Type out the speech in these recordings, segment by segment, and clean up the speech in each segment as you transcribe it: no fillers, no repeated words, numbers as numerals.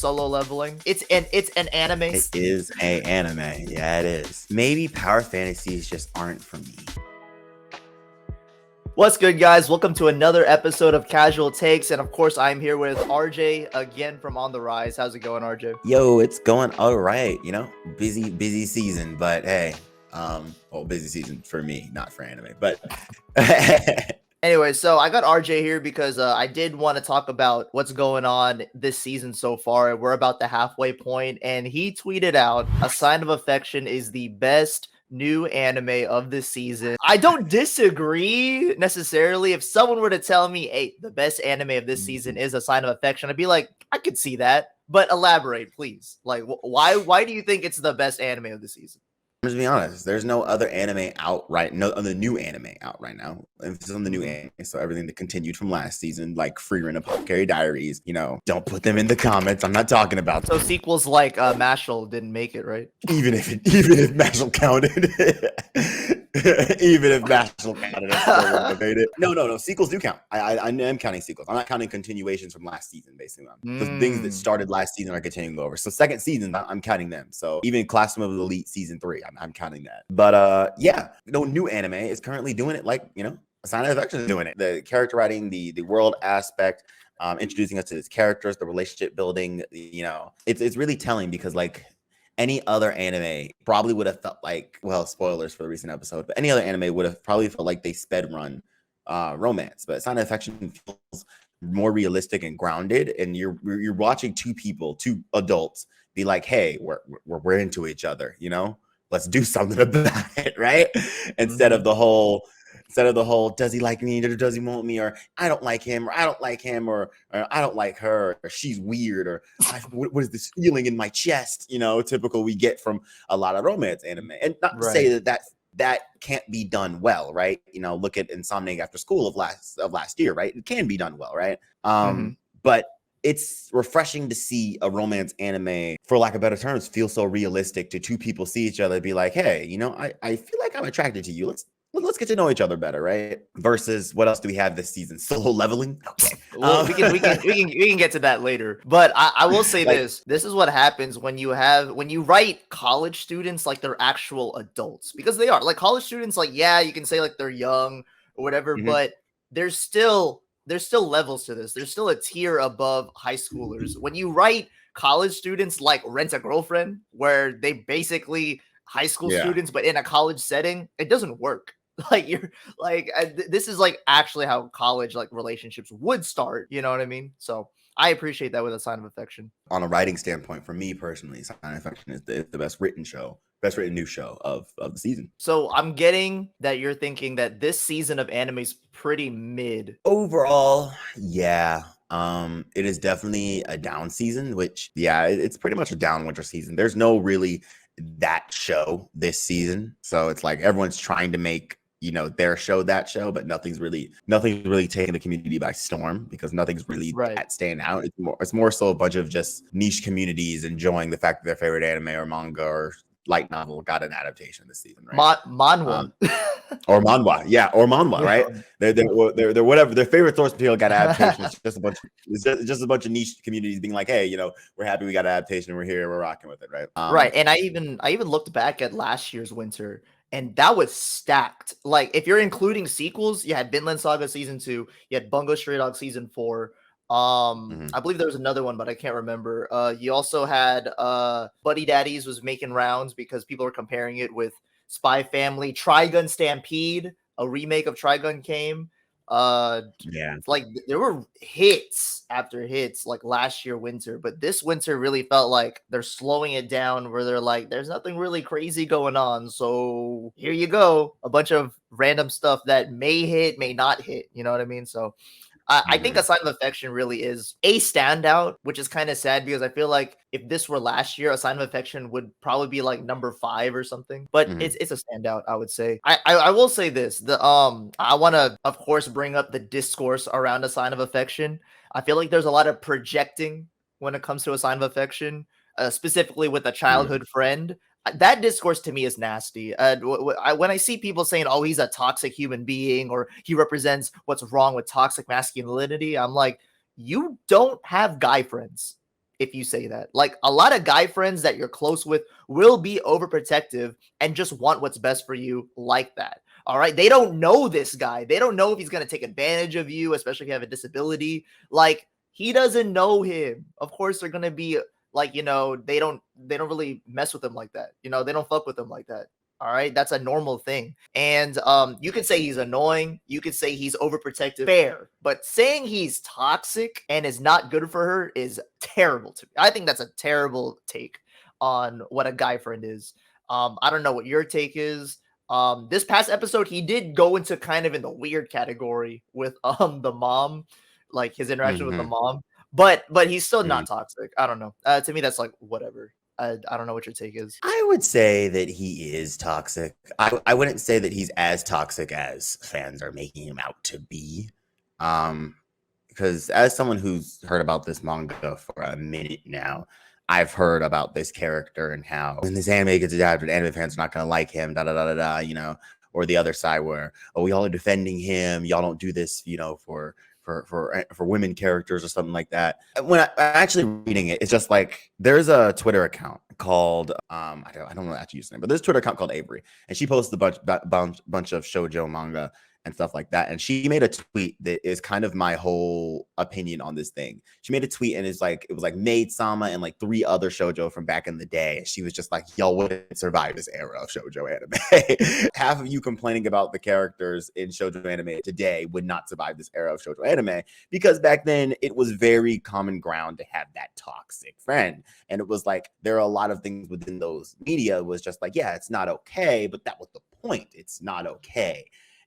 Solo Leveling. It's an anime. It is a anime. Yeah, it is. Maybe power fantasies just aren't for me. What's good, guys? Welcome to another episode of Casual Takes, and of course, I'm here with RJ again from On the Rise. How's it going, RJ? Yo, it's going all right. You know, busy season, but hey, busy season for me, not for anime, but. Anyway, so I got RJ here because I did want to talk about what's going on this season so far. We're about the halfway point, and he tweeted out, "A Sign of Affection is the best new anime of the season." I don't disagree necessarily. If someone were to tell me, hey, the best anime of this season is A Sign of Affection, I'd be like, I could see that. But elaborate, please. Like, why do you think it's the best anime of the season? To be honest, there's no other anime out no other new anime out right now. It's on the new anime, so everything that continued from last season, like Frieren and Apothacary Diaries, you know, don't put them in the comments. I'm not talking about So sequels like Mashal didn't make it, right? Even if Mashal counted, even if Mashal counted, I still wouldn't have made it. No, sequels do count. I am counting sequels. I'm not counting continuations from last season, basically. The things that started last season are continuing over. So second season, I'm counting them. So even Classroom of the Elite season 3, I'm counting that. But yeah, no new anime is currently doing it like, you know, A Sign of Affection is doing it. The character writing, the world aspect, introducing us to its characters, the relationship building, you know, it's really telling because like any other anime probably would have felt like, well, spoilers for the recent episode, but any other anime would have probably felt like they sped run romance. But Sign of Affection feels more realistic and grounded, and you're watching two adults be like, hey, we're into each other, you know, let's do something about it, right? Instead of the whole does he like me or does he want me, or I don't like him, or I don't like him, or I don't like her, or she's weird, or what is this feeling in my chest, you know, typical we get from a lot of romance anime. And not to say that can't be done well, right? You know, look at Insomniac After School of last year, right? It can be done well, right? But it's refreshing to see a romance anime, for lack of better terms, feel so realistic to two people see each other, be like, hey, you know, I feel like I'm attracted to you. Let's get to know each other better, right? Versus what else do we have this season? Solo leveling. Okay, well, we can get to that later. But I will say this is what happens when you write college students like they're actual adults, because they are. Like college students, like, yeah, you can say like they're young or whatever, but there's still levels to this. There's still a tier above high schoolers. When you write college students like Rent a Girlfriend, where they basically high school students but in a college setting, it doesn't work. Like you're like this is like actually how college like relationships would start, you know what I mean? So I appreciate that with A Sign of Affection. On a writing standpoint, for me personally, Sign of Affection is the best written new show of the season. So I'm getting that you're thinking that this season of anime is pretty mid overall. Yeah. It is definitely a down season, which it's pretty much a down winter season. There's no really that show this season, so it's like everyone's trying to make, you know, their show that show, but nothing's really taking the community by storm, because nothing's really that stand out. It's more so a bunch of just niche communities enjoying the fact that their favorite anime or manga or light novel got an adaptation this season, right? Manhwa. Or manhwa, right? They're whatever their favorite source material got adaptation. It's just a bunch of niche communities being like, hey, you know, we're happy we got adaptation, we're here, we're rocking with it, right? Right. And I even looked back at last year's winter, and that was stacked. Like if you're including sequels, you had Vinland Saga season 2, you had Bungo Stray Dogs season 4. I believe there was another one, but I can't remember. You also had Buddy Daddies was making rounds because people were comparing it with Spy Family. Trigun Stampede, a remake of Trigun came. Like there were hits after hits like last year winter, but this winter really felt like they're slowing it down, where they're like, there's nothing really crazy going on, so here you go, a bunch of random stuff that may hit, may not hit, you know what I mean? So I think A Sign of Affection really is a standout, which is kind of sad because I feel like if this were last year, A Sign of Affection would probably be like number 5 or something. But it's a standout, I would say. I will say this: I want to, of course, bring up the discourse around A Sign of Affection. I feel like there's a lot of projecting when it comes to A Sign of Affection, specifically with a childhood friend. That discourse to me is nasty. When I see people saying, oh, he's a toxic human being, or he represents what's wrong with toxic masculinity, I'm like, you don't have guy friends. if you say that. Like, a lot of guy friends that you're close with will be overprotective and just want what's best for you like that. All right. They don't know this guy. They don't know if he's going to take advantage of you, especially if you have a disability. Like, he doesn't know him. Of course, they're going to be like, they don't really mess with him like that. They don't fuck with him like that. All right. That's a normal thing. And you could say he's annoying. You could say he's overprotective. Fair. But saying he's toxic and is not good for her is terrible to me. I think that's a terrible take on what a guy friend is. I don't know what your take is. This past episode, he did go into kind of in the weird category with the mom, like his interaction with the mom. But he's still not toxic. I don't know. To me, that's like whatever. I don't know what your take is. I would say that he is toxic. I wouldn't say that he's as toxic as fans are making him out to be. Because as someone who's heard about this manga for a minute now, I've heard about this character and how when this anime gets adapted, anime fans are not going to like him, or the other side where, oh, y'all are defending him. Y'all don't do this, for women characters or something like that. When I actually reading it, it's just like there's a Twitter account called I don't know actually use the name, but there's a Twitter account called Avery, and she posts a bunch of shoujo manga and stuff like that. And she made a tweet that is kind of my whole opinion on this thing. She made a tweet and it was like Maid-sama and like 3 other shoujo from back in the day. And she was just like, y'all wouldn't survive this era of shoujo anime. Half of you complaining about the characters in shoujo anime today would not survive this era of shoujo anime, because back then it was very common ground to have that toxic friend. And it was like, there are a lot of things within those media was just like, yeah, it's not okay, but that was the point. It's not okay.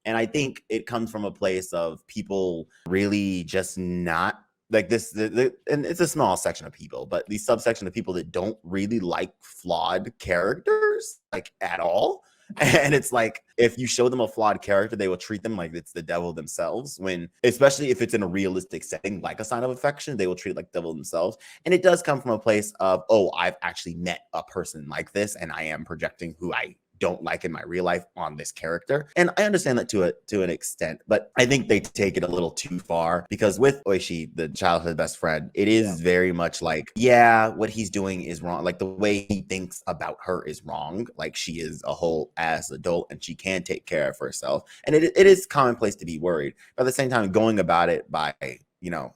And I think it comes from a place of people really just not like this. And it's a small section of people, but the subsection of people that don't really like flawed characters like at all. And it's like, if you show them a flawed character, they will treat them like it's the devil themselves, when, especially if it's in a realistic setting, like a sign of affection, they will treat it like the devil themselves. And it does come from a place of, oh, I've actually met a person like this, and I am projecting who I don't like in my real life on this character. And I understand that to an extent, but I think they take it a little too far, because with Oishi, the childhood best friend, it is very much like, yeah, what he's doing is wrong. Like the way he thinks about her is wrong. Like she is a whole ass adult and she can take care of herself. And it is commonplace to be worried. But at the same time, going about it by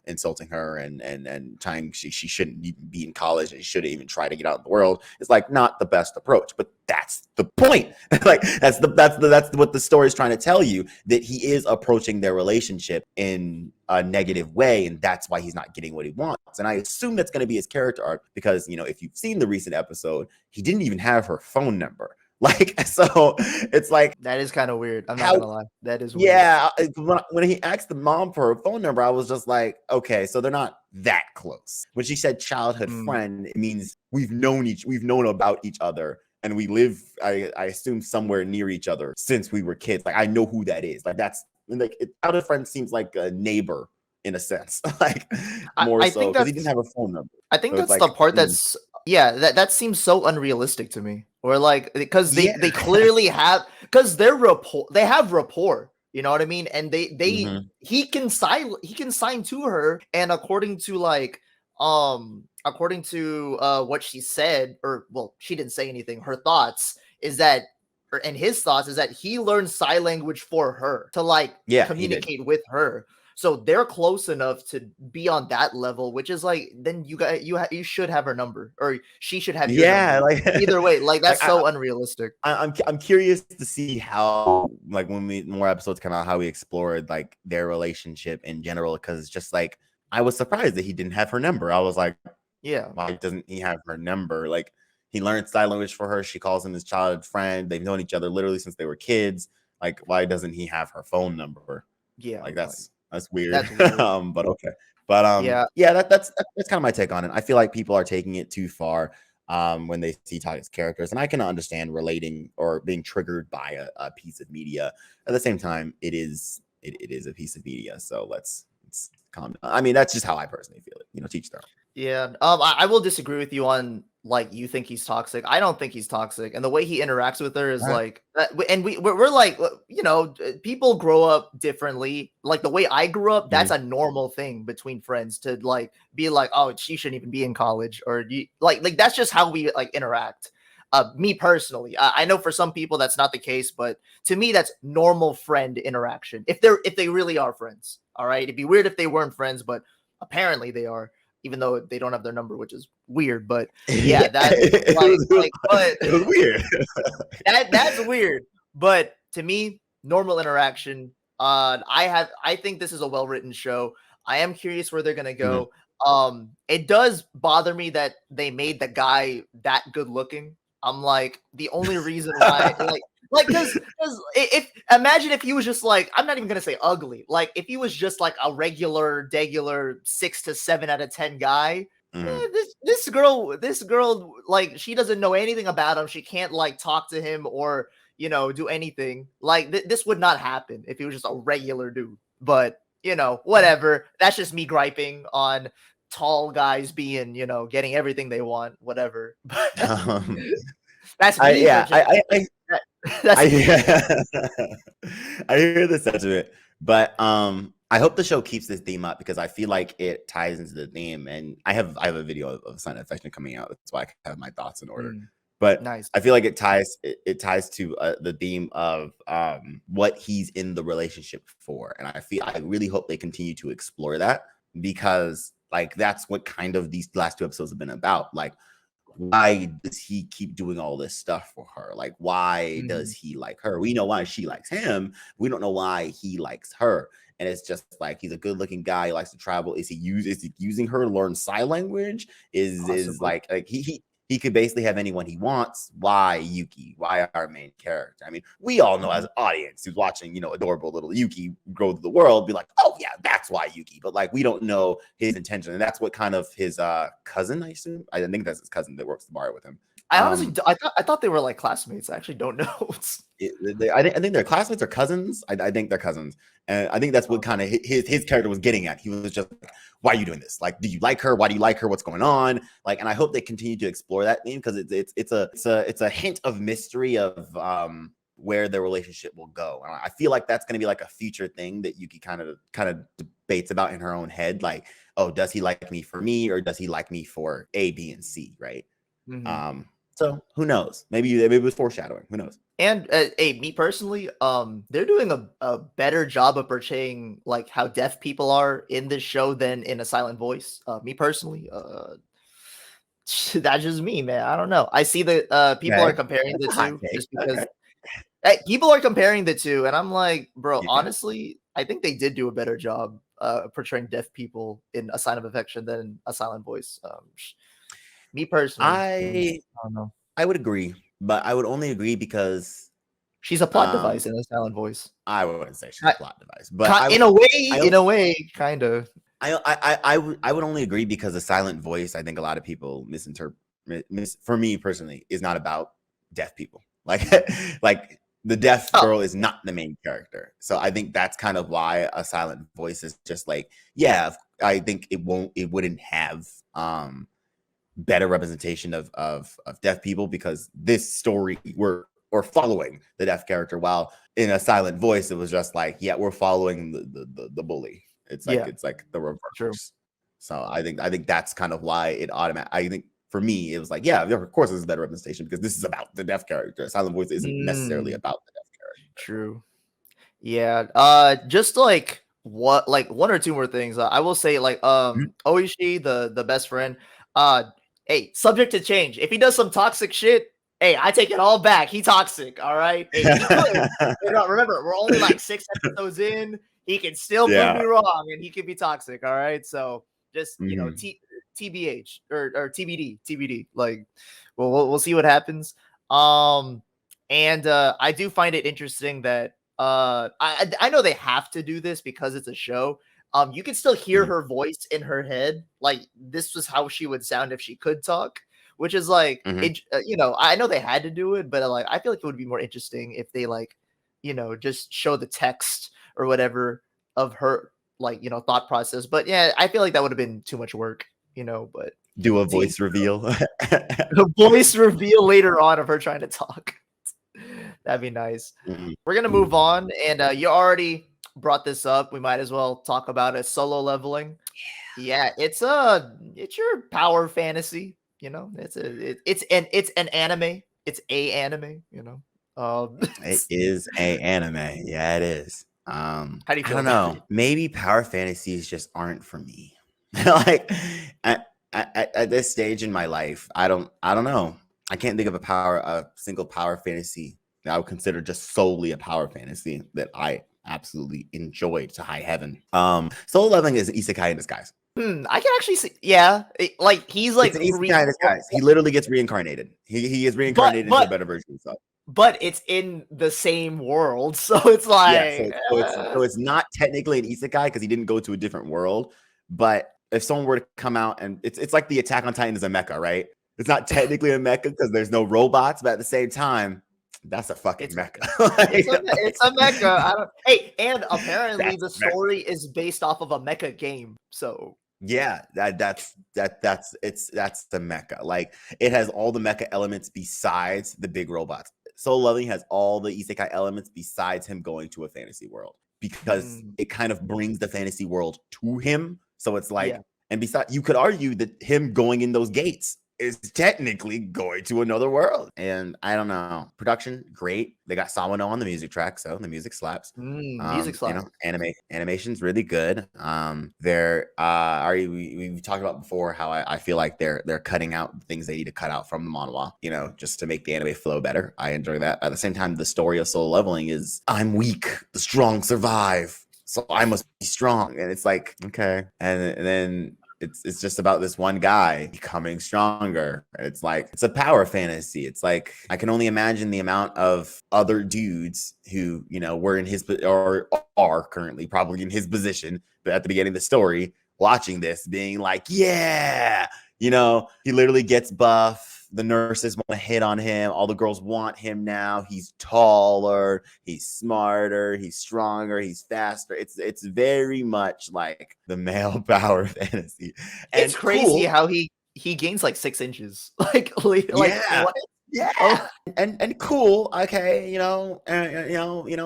insulting her and trying, she shouldn't even be in college and she shouldn't even try to get out in the world, is like not the best approach. But that's the point. Like that's what the story is trying to tell you, that he is approaching their relationship in a negative way, and that's why he's not getting what he wants. And I assume that's going to be his character arc, because if you've seen the recent episode, he didn't even have her phone number. Like, so it's like, that is kind of weird. I'm not gonna lie. That is weird. Yeah. When he asked the mom for her phone number, I was just like, okay, so they're not that close. When she said childhood friend, it means we've known about each other, and we live, I assume, somewhere near each other since we were kids. Like, I know who that is. Like, that's like, childhood friend seems like a neighbor in a sense, like more I so, think because he didn't have a phone number. I think So that's it's the like, part that's that seems so unrealistic to me. Or like, because they clearly have, because they have rapport. You know what I mean? And he can sign to her, and according to what she said, or well, she didn't say anything. Her thoughts is that, and his thoughts is that he learned sign language for her to like communicate with her. So they're close enough to be on that level, which is like, then you should have her number, or she should have your number. like Either way, like that's like, so unrealistic. I'm curious to see how, like, when more episodes come out, how we explored like their relationship in general, because it's just like, I was surprised that he didn't have her number. I was like, yeah, why doesn't he have her number? Like, he learned sign language for her. She calls him his childhood friend. They've known each other literally since they were kids. Like, why doesn't he have her phone number? Yeah, like that's weird. That's weird. But okay. But that's kind of my take on it. I feel like people are taking it too far when they see toxic characters, and I can understand relating or being triggered by a piece of media. At the same time, it is a piece of media, so let's calm down. I mean, that's just how I personally feel it. Teach their own. Yeah. I will disagree with you on like you think he's toxic. I don't think he's toxic, and the way he interacts with her is All right. like, and we're like, people grow up differently. Like the way I grew up, that's a normal thing between friends to like be like, oh, she shouldn't even be in college, or you like that's just how we like interact. Me personally, I know for some people that's not the case, but to me, that's normal friend interaction. If they really are friends, all right. It'd be weird if they weren't friends, but apparently they are, even though they don't have their number, which is weird. But yeah, that but it was weird. that's weird. But to me, normal interaction. I think this is a well written show. I am curious where they're gonna go. It does bother me that they made the guy that good looking. I'm like, the only reason why, because if imagine if he was just like, I'm not even gonna say ugly, like if he was just like a regular 6 to 7 out of 10 guy. This girl, like she doesn't know anything about him. She can't like talk to him or do anything. Like this would not happen if he was just a regular dude. But whatever. That's just me griping on tall guys being, getting everything they want, whatever. That's me. I hear the sentiment, but I hope the show keeps this theme up because I feel like it ties into the theme. And I have a video of Silent Affection coming out. That's why I have my thoughts in order. But nice. I feel like it ties to the theme of what he's in the relationship for, and I really hope they continue to explore that because like that's what kind of these last 2 episodes have been about. Like, why does he keep doing all this stuff for her? Like, why does he like her? We know why she likes him. We don't know why he likes her. And it's just like he's a good-looking guy. He likes to travel. Is he using her to learn sign language? Is like he could basically have anyone he wants. Why Yuki? Why our main character? I mean, we all know as an audience who's watching, adorable little Yuki grow through the world, be like, oh yeah, that's why Yuki. But like, we don't know his intention, and that's what kind of his cousin, I assume. I think that's his cousin that works the bar with him. I honestly, I thought they were like classmates. I actually don't know. I think they're classmates or cousins. I think they're cousins, and I think that's what kind of his character was getting at. He was just like, "Why are you doing this? Like, do you like her? Why do you like her? What's going on?" Like, and I hope they continue to explore that theme because it's a hint of mystery of where their relationship will go. And I feel like that's going to be like a future thing that Yuki kind of debates about in her own head. Like, oh, does he like me for me or does he like me for A, B, and C? Right. So who knows? Maybe it was foreshadowing. Who knows? And me personally, they're doing a better job of portraying like how deaf people are in this show than in A Silent Voice. Me personally, that's just me, man. I don't know. I see that people are comparing the two just because people are comparing the two, and I'm like, bro, honestly, I think they did do a better job portraying deaf people in A Sign of Affection than A Silent Voice. Me personally, I don't know. I would agree, but I would only agree because she's a plot device in A Silent Voice. I wouldn't say she's a plot device, but in a way, kind of. I would only agree because A Silent Voice, I think a lot of people for me personally, is not about deaf people. Like like the deaf girl is not the main character. So I think that's kind of why A Silent Voice is just like, yeah, I think it wouldn't have better representation of deaf people because this story we're following the deaf character, while in A Silent Voice it was just like, yeah, we're following the bully. It's like the reverse. True. So I think that's kind of why it I think for me it was like, yeah, of course this is better representation because this is about the deaf character. Silent Voice isn't necessarily about the deaf character. True. Yeah. Just like one or two more things. I will say like Oishi, the best friend. Hey, subject to change. If he does some toxic shit, hey, I take it all back. He toxic, all right? Hey, he could. Remember, we're only like 6 episodes in. He can still prove me wrong, and he could be toxic, all right? So just, TBH or TBD. Like, we'll see what happens. And I do find it interesting that I know they have to do this because it's a show. You can still hear her voice in her head. Like this was how she would sound if she could talk, which is like, I know they had to do it, but like, I feel like it would be more interesting if they like, just show the text or whatever of her, like, thought process. But yeah, I feel like that would have been too much work, but Do a See, voice reveal. the voice reveal later on of her trying to talk. That'd be nice. We're gonna move on, and you already brought this up. We might as well talk about it. Solo leveling. Yeah, it's your power fantasy. You know, it's an anime. It's a anime. You know, It is a anime. Yeah, it is. how do you I feel don't about know. it? Maybe power fantasies just aren't for me. Like at this stage in my life, I don't know. I can't think of a single power fantasy that I would consider just solely a power fantasy that I absolutely enjoyed to high heaven. Solo leveling is an isekai in disguise. I can actually see. Yeah, like he's like It's an isekai in disguise. He literally gets reincarnated. He is reincarnated into a better version of himself. But it's in the same world, so it's Yeah, like so it's not technically an isekai because he didn't go to a different world. But if someone were to come out and it's like the Attack on Titan is a mecha, right? It's not technically a mecha because there's no robots, but at the same time, that's a fucking mecha. It's a mecha. I don't. Hey, and apparently the That's a mecha. story is based off of a mecha game. So Yeah, that's the mecha. Like it has all the mecha elements besides the big robots. Solo Leveling has all the isekai elements besides him going to a fantasy world because it kind of brings the fantasy world to him. So it's like, yeah. and besides, you could argue that him going in those gates is technically going to another world. And I don't know. Production, great. They got Sawano on the music track, so the music slaps. Music You know, animation's really good. We talked about before how I feel like they're cutting out things they need to cut out from the manhwa, you know, just to make the anime flow better. I enjoy that. At the same time, the story of Solo Leveling is I'm weak, the strong survive, so I must be strong. And it's like, okay. And then it's just about this one guy becoming stronger. It's like it's a power fantasy. It's like I can only imagine the amount of other dudes who, you know, were in his or are currently probably in his position, but at the beginning of the story, watching this, being like, yeah, you know, he literally gets buff. The nurses want to hit on him. All the girls want him now. He's taller, he's smarter, he's stronger, he's faster. It's very much like the male power fantasy. And It's crazy how he gains like 6 inches. Like yeah. what? Yeah, and cool. Okay, you know,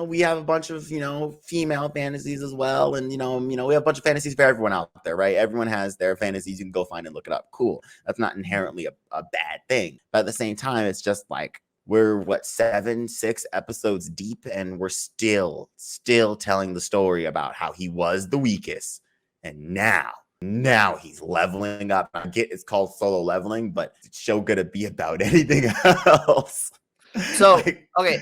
we have a bunch of female fantasies as well, and we have a bunch of fantasies for everyone out there, right? Everyone has their fantasies. You can go find and look it up. Cool. That's not inherently a bad thing, but at the same time, it's just like we're 6 episodes deep, and we're still telling the story about how he was the weakest, and now he's leveling up. I get it's called Solo Leveling, but it's show gonna be about anything else. So okay,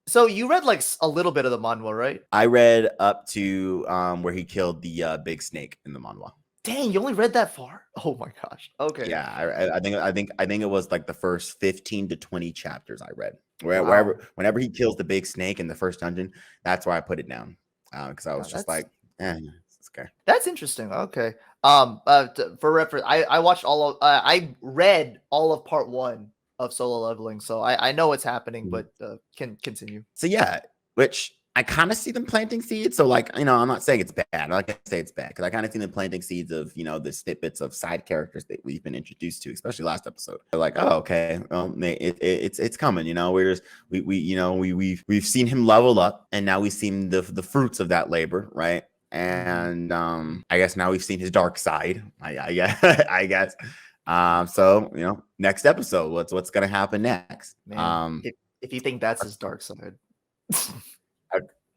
so you read like a little bit of the manhwa, right? I read up to where he killed the big snake in the manhwa. Dang, you only read that far? Oh my gosh. Okay. Yeah, I think it was like the first 15 to 20 chapters I read. Whenever he kills the big snake in the first dungeon, that's where I put it down because I was just like, okay. That's interesting. Okay. For reference, I read all of part 1 of Solo Leveling, so I know what's happening, but can continue. So yeah, which I kind of see them planting seeds. So like, I'm not saying it's bad. I'm not gonna say it's bad because I kind of see them planting seeds of the snippets of side characters that we've been introduced to, especially last episode. They're like, oh, okay, well, it's coming. We've seen him level up, and now we've seen the fruits of that labor, right? And I guess now we've seen his dark side. I guess. So next episode, what's gonna happen next? Man, if you think that's his dark side.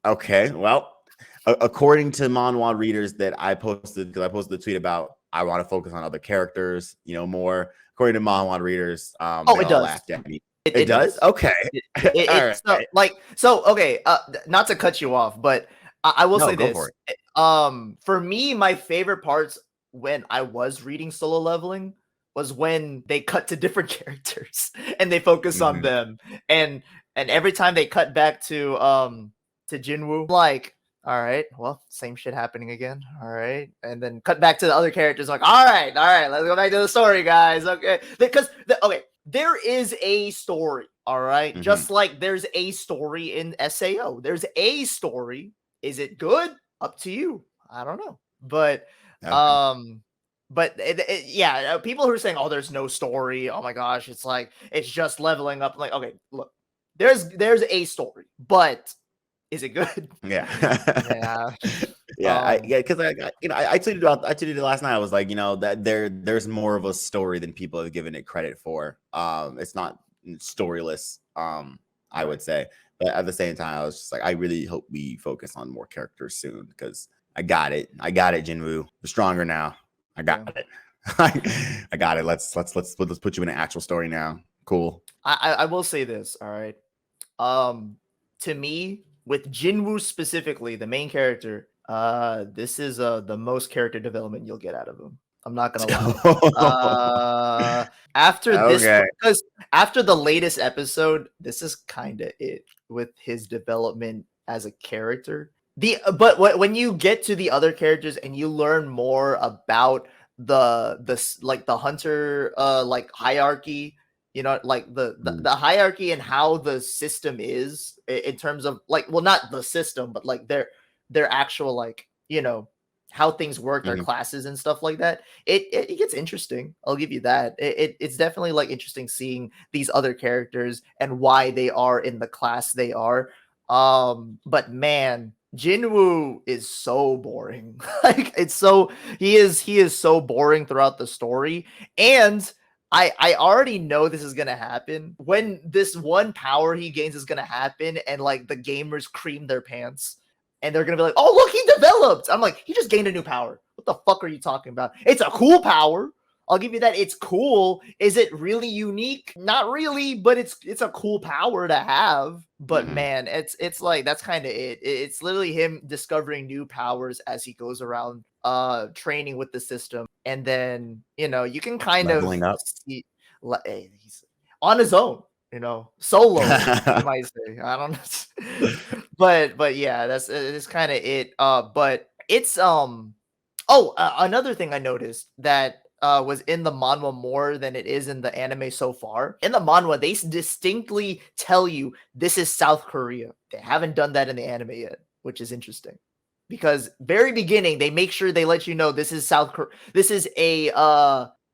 Okay, well, according to manhwa readers that I posted, because I posted a tweet about I want to focus on other characters, more. According to manhwa readers, it does. Laughed at me. It does? Okay. It's okay. Not to cut you off, but I will say this. For me, my favorite parts when I was reading Solo Leveling was when they cut to different characters and they focus on them, and every time they cut back to Jinwoo, like, all right, well, same shit happening again. All right, and then cut back to the other characters, like, all right, let's go back to the story, guys. Okay, because there is a story. All right, just like there's a story in SAO. There's a story. Is it good? Up to you. I don't know, but But yeah, people who are saying, "Oh, there's no story." Oh my gosh, it's like it's just leveling up. I'm like, okay, look, there's a story, but is it good? Yeah. Yeah. Because I tweeted it last night. I was like, that there's more of a story than people have given it credit for. It's not storyless, I would say. But at the same time, I was just like, I really hope we focus on more characters soon because I got it, Jinwoo. We're stronger now. I got it. I got it. Let's put you in an actual story now. Cool. I will say this. All right. To me, with Jinwoo specifically, the main character, this is the most character development you'll get out of him. I'm not gonna lie. After this, because after the latest episode, this is kind of it with his development as a character. But when you get to the other characters and you learn more about the hunter like hierarchy, like the hierarchy and how the system is in terms of like, well, not the system, but like their actual like, how things work, their classes and stuff like that. It gets interesting. I'll give you that. It's definitely like interesting seeing these other characters and why they are in the class they are. But man, Jinwoo is so boring. Like he is so boring throughout the story. And I already know this is gonna happen when this one power he gains is gonna happen, and like the gamers cream their pants. And they're gonna be like, "Oh, look, he developed." I'm like, "He just gained a new power. What the fuck are you talking about? It's a cool power. I'll give you that. It's cool. Is it really unique? Not really, but it's a cool power to have. But man, it's like that's kind of it. It's literally him discovering new powers as he goes around training with the system. And then, you can kind leveling of up. see he's on his own, solo, you might say. I don't know. But yeah, that's kind of it. But it's another thing I noticed that was in the manhwa more than it is in the anime so far. In the manhwa, they distinctly tell you this is South Korea. They haven't done that in the anime yet, which is interesting. Because very beginning, they make sure they let you know this is South Korea. This is a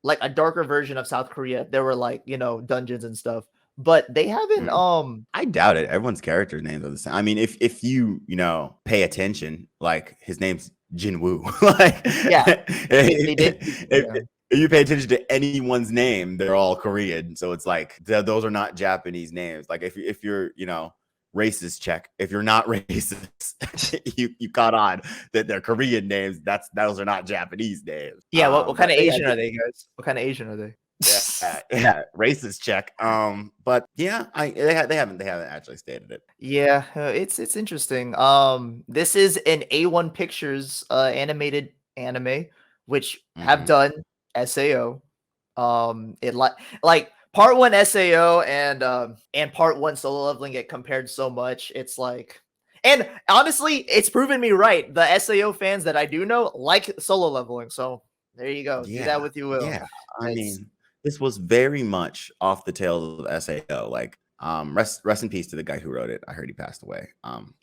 like a darker version of South Korea. There were like, dungeons and stuff. But they haven't I doubt it. Everyone's character names are the same. I mean, if you pay attention, like his name's Jinwoo. Like yeah, they did. If you pay attention to anyone's name, they're all Korean. So it's like those are not Japanese names. Like if you're racist check. If you're not racist, you caught on that they're Korean names. Those are not Japanese names. Yeah, what kind of Asian are they, guys? What kind of Asian are they? Yeah, racist check. But yeah, they haven't actually stated it. Yeah, it's interesting. This is an A1 Pictures animated anime, which have done SAO. It like part 1 SAO and part 1 solo leveling get compared so much. It's like, and honestly, it's proven me right. The SAO fans that I do know like solo leveling. So there you go. Do that with you will. Yeah, I mean, this was very much off the tails of SAO. Like, rest in peace to the guy who wrote it. I heard he passed away. I'm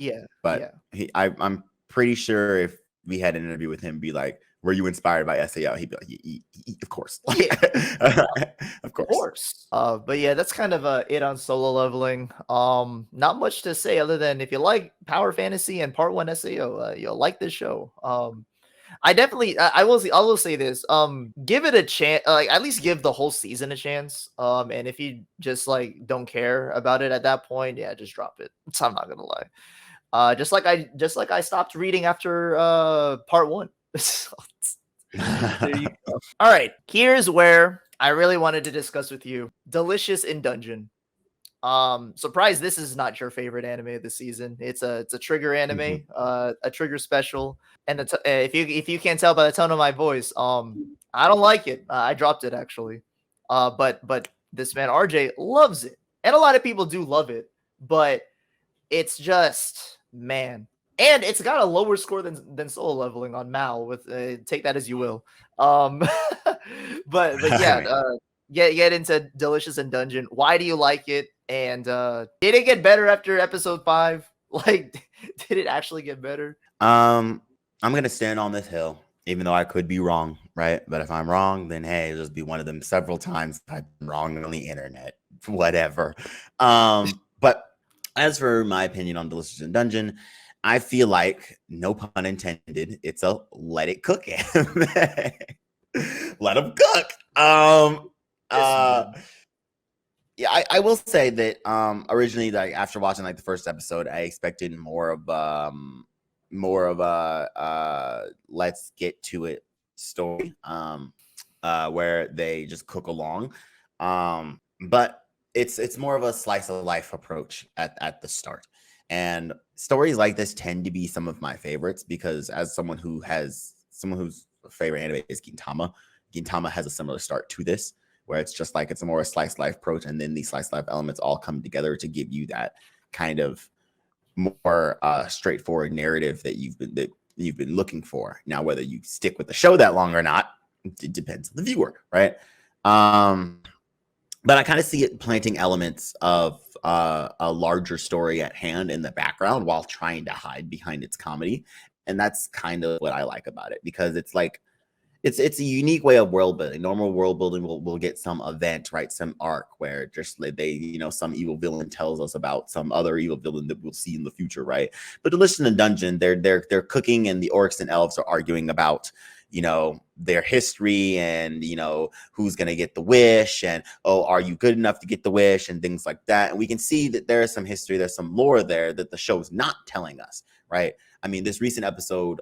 pretty sure if we had an interview with him, be like, "Were you inspired by SAO?" He'd be like, "Of course, of course." But yeah, that's kind of it on solo leveling. Not much to say other than if you like Power Fantasy and Part 1 SAO, you'll like this show. I definitely, I will say this. Give it a chance. Like at least give the whole season a chance. And if you just like don't care about it at that point, yeah, just drop it. So I'm not gonna lie. Just like I stopped reading after part 1. There you go. All right, here's where I really wanted to discuss with you. Delicious in Dungeon. Surprised this is not your favorite anime of the season. It's a trigger anime, a trigger special. And if you can't tell by the tone of my voice, I don't like it. I dropped it actually. But this man RJ loves it, and a lot of people do love it. But it's just, man, and it's got a lower score than solo leveling on Mal. With take that as you will. But yeah, get into Delicious in Dungeon. Why do you like it? And did it get better after episode 5? Like, did it actually get better? I'm gonna stand on this hill, even though I could be wrong, right? But if I'm wrong, then hey, it'll just be one of them several times I've been wrong on the internet, whatever. But as for my opinion on Delicious in Dungeon, I feel like, no pun intended, it's a let it cook him. Let him cook. Yeah, I will say that originally, like after watching like the first episode, I expected more of a let's get to it story, where they just cook along. But it's more of a slice of life approach at the start. And stories like this tend to be some of my favorites because as someone whose favorite anime is Gintama, Gintama has a similar start to this, where it's just like it's a more slice of life approach, and then these slice of life elements all come together to give you that kind of more straightforward narrative that you've been looking for. Now, whether you stick with the show that long or not, it depends on the viewer, right? But I kind of see it planting elements of a larger story at hand in the background while trying to hide behind its comedy, and that's kind of what I like about it, because it's like it's a unique way of world building. Normal world building will get some event, right? Some arc where just they, some evil villain tells us about some other evil villain that we'll see in the future, right? But Delicious in the Dungeon, they're cooking, and the orcs and elves are arguing about their history and who's gonna get the wish, and are you good enough to get the wish, and things like that. And we can see that there is some history, there's some lore there that the show's not telling us, right? I mean, this recent episode,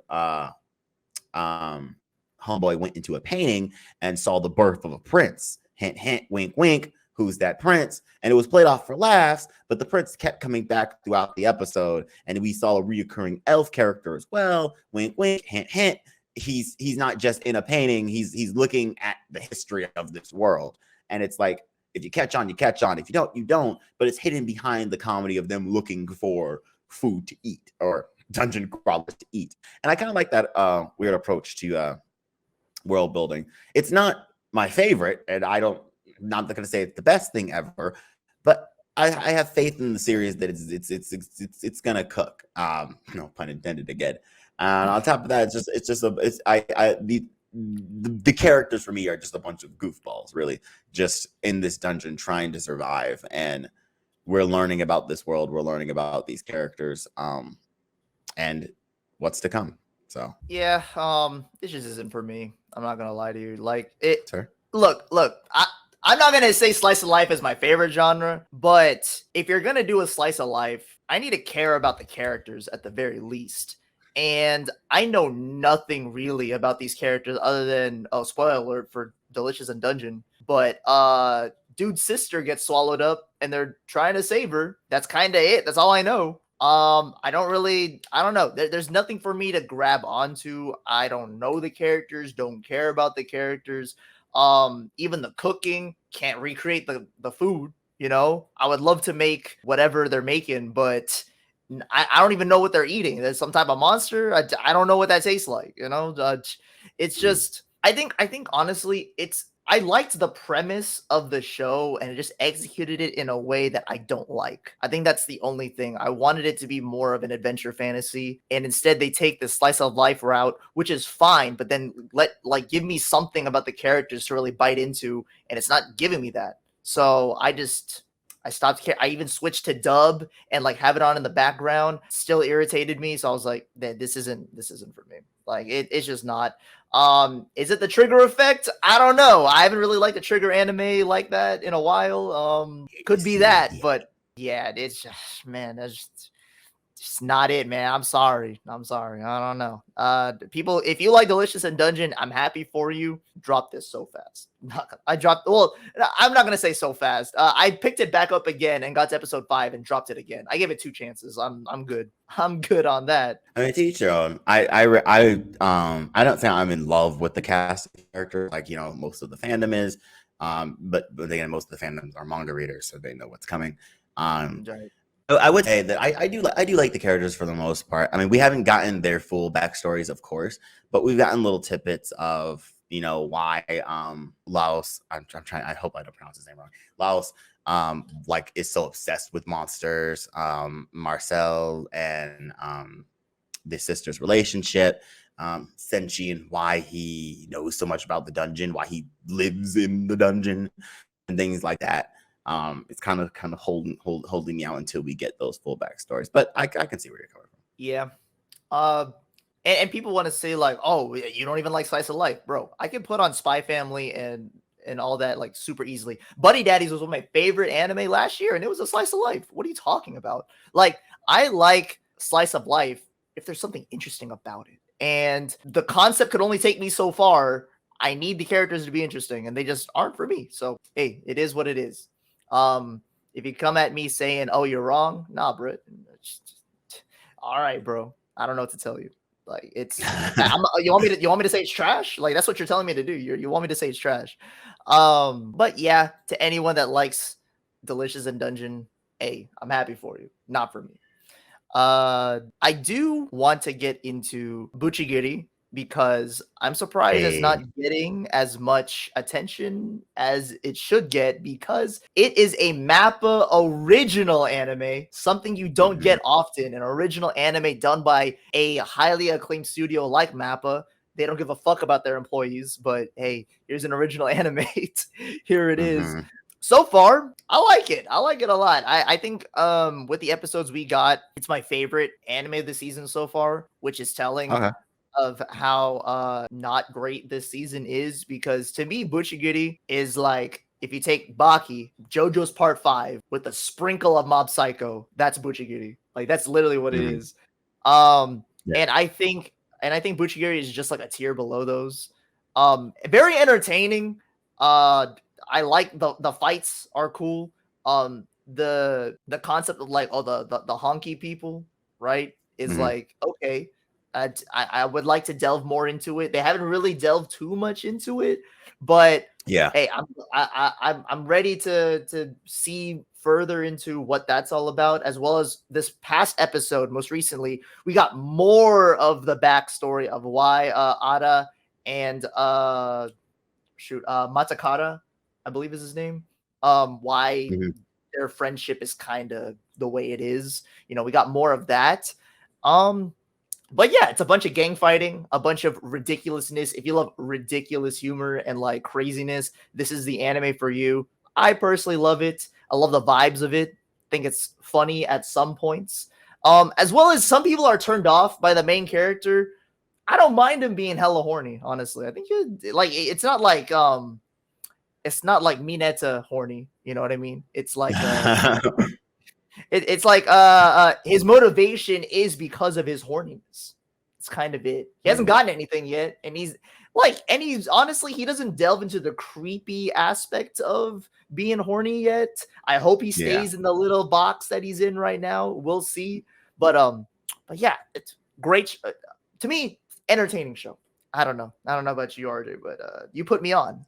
homeboy went into a painting and saw the birth of a prince. Hint, hint, wink, wink. Who's that prince? And it was played off for laughs, but the prince kept coming back throughout the episode, and we saw a reoccurring elf character as well. Wink, wink, hint, hint. He's not just in a painting. He's looking at the history of this world, and it's like, if you catch on, you catch on. If you don't, you don't. But it's hidden behind the comedy of them looking for food to eat, or dungeon crawlers to eat. And I kind of like that weird approach to world building. It's not my favorite, and I'm not going to say it's the best thing ever, but I have faith in the series that it's gonna cook. No pun intended again. And on top of that, the characters for me are just a bunch of goofballs, really, just in this dungeon trying to survive. And we're learning about this world, we're learning about these characters, and what's to come. So yeah, it just isn't for me. I'm not gonna lie to you. Like it. Sure. Look. I'm not gonna say slice of life is my favorite genre, but if you're gonna do a slice of life, I need to care about the characters at the very least. And I know nothing really about these characters other than, spoiler alert for Delicious in Dungeon, but dude's sister gets swallowed up and they're trying to save her. That's kind of it. That's all I know. I don't know. There's nothing for me to grab onto. I don't know the characters, don't care about the characters. Even the cooking, can't recreate the food, I would love to make whatever they're making, but I don't even know what they're eating. There's some type of monster. I don't know what that tastes like, it's just, I think honestly, I liked the premise of the show, and it just executed it in a way that I don't like. I think that's the only thing. I wanted it to be more of an adventure fantasy, and instead they take the slice of life route, which is fine, but then give me something about the characters to really bite into, and it's not giving me that. So I stopped. I even switched to dub and have it on in the background. Still irritated me, so I was like, "This isn't for me." It's just not. Is it the trigger effect? I don't know. I haven't really liked a trigger anime like that in a while. Could be that, but yeah, it's just, man, that's just not it, man. I'm sorry. I don't know. People, if you like Delicious in Dungeon, I'm happy for you. Drop this so fast. I'm not gonna say so fast. I picked it back up again and got to episode 5 and dropped it again. I gave it 2 chances. I'm good. I'm good on that. I mean, to each your own. I don't think I'm in love with the cast of characters like most of the fandom is. But again, most of the fandoms are manga readers, so they know what's coming. Right. I would say that I do like the characters for the most part. I mean, we haven't gotten their full backstories, of course, but we've gotten little tidbits of why Laos. I'm trying. I hope I don't pronounce his name wrong. Laos is so obsessed with monsters. Marcel and the sister's relationship. Senshi and why he knows so much about the dungeon, why he lives in the dungeon, and things like that. It's kind of holding me out until we get those full backstories. But I can see where you're coming from. Yeah. And people want to say like, oh, you don't even like slice of life, bro. I can put on Spy Family and all that like super easily. Buddy Daddies was one of my favorite anime last year, and it was a slice of life. What are you talking about? Like, I like slice of life if there's something interesting about it. And the concept could only take me so far. I need the characters to be interesting, and they just aren't for me. So hey, it is what it is. If you come at me saying, "Oh, you're wrong," nah, bro. All right, bro. I don't know what to tell you. Like it's, you want me to say it's trash? Like that's what you're telling me to do. You want me to say it's trash? But yeah, to anyone that likes Delicious and Dungeon, hey, I'm happy for you. Not for me. I do want to get into Bucchigiri because I'm surprised it's not getting as much attention as it should get because it is a Mappa original anime, something you don't get often. An original anime done by a highly acclaimed studio like Mappa. They don't give a fuck about their employees, but hey, here's an original anime. Here it is. So far, I like it. I like it a lot. I think with the episodes we got, it's my favorite anime of the season so far, which is telling of how not great this season is. Because to me, Bucchigiri is like, if you take Baki, JoJo's Part 5 with a sprinkle of Mob Psycho, that's Bucchigiri. Like that's literally what it is. And I think Bucchigiri is just like a tier below those. Very entertaining. I like the fights are cool. The concept of like the honky people, right, is like okay. I would like to delve more into it. They haven't really delved too much into it, but yeah, hey, I'm ready to see further into what that's all about, as well as this past episode. Most recently, we got more of the backstory of why Ada and Matakata, I believe is his name. Why their friendship is kind of the way it is. You know, we got more of that. But yeah, it's a bunch of gang fighting, a bunch of ridiculousness. If you love ridiculous humor and like craziness, this is the anime for you. I personally love it. I love the vibes of it. Think it's funny at some points. As well as some people are turned off by the main character. I don't mind him being hella horny, honestly. I think like it's not like Mineta horny, you know what I mean? It's like it's like his motivation is because of his horniness. It's kind of it. He hasn't gotten anything yet, and he's honestly, he doesn't delve into the creepy aspect of being horny yet. I hope he stays in the little box that he's in right now. We'll see. But yeah, it's great to me. Entertaining show. I don't know about you, RJ, but you put me on.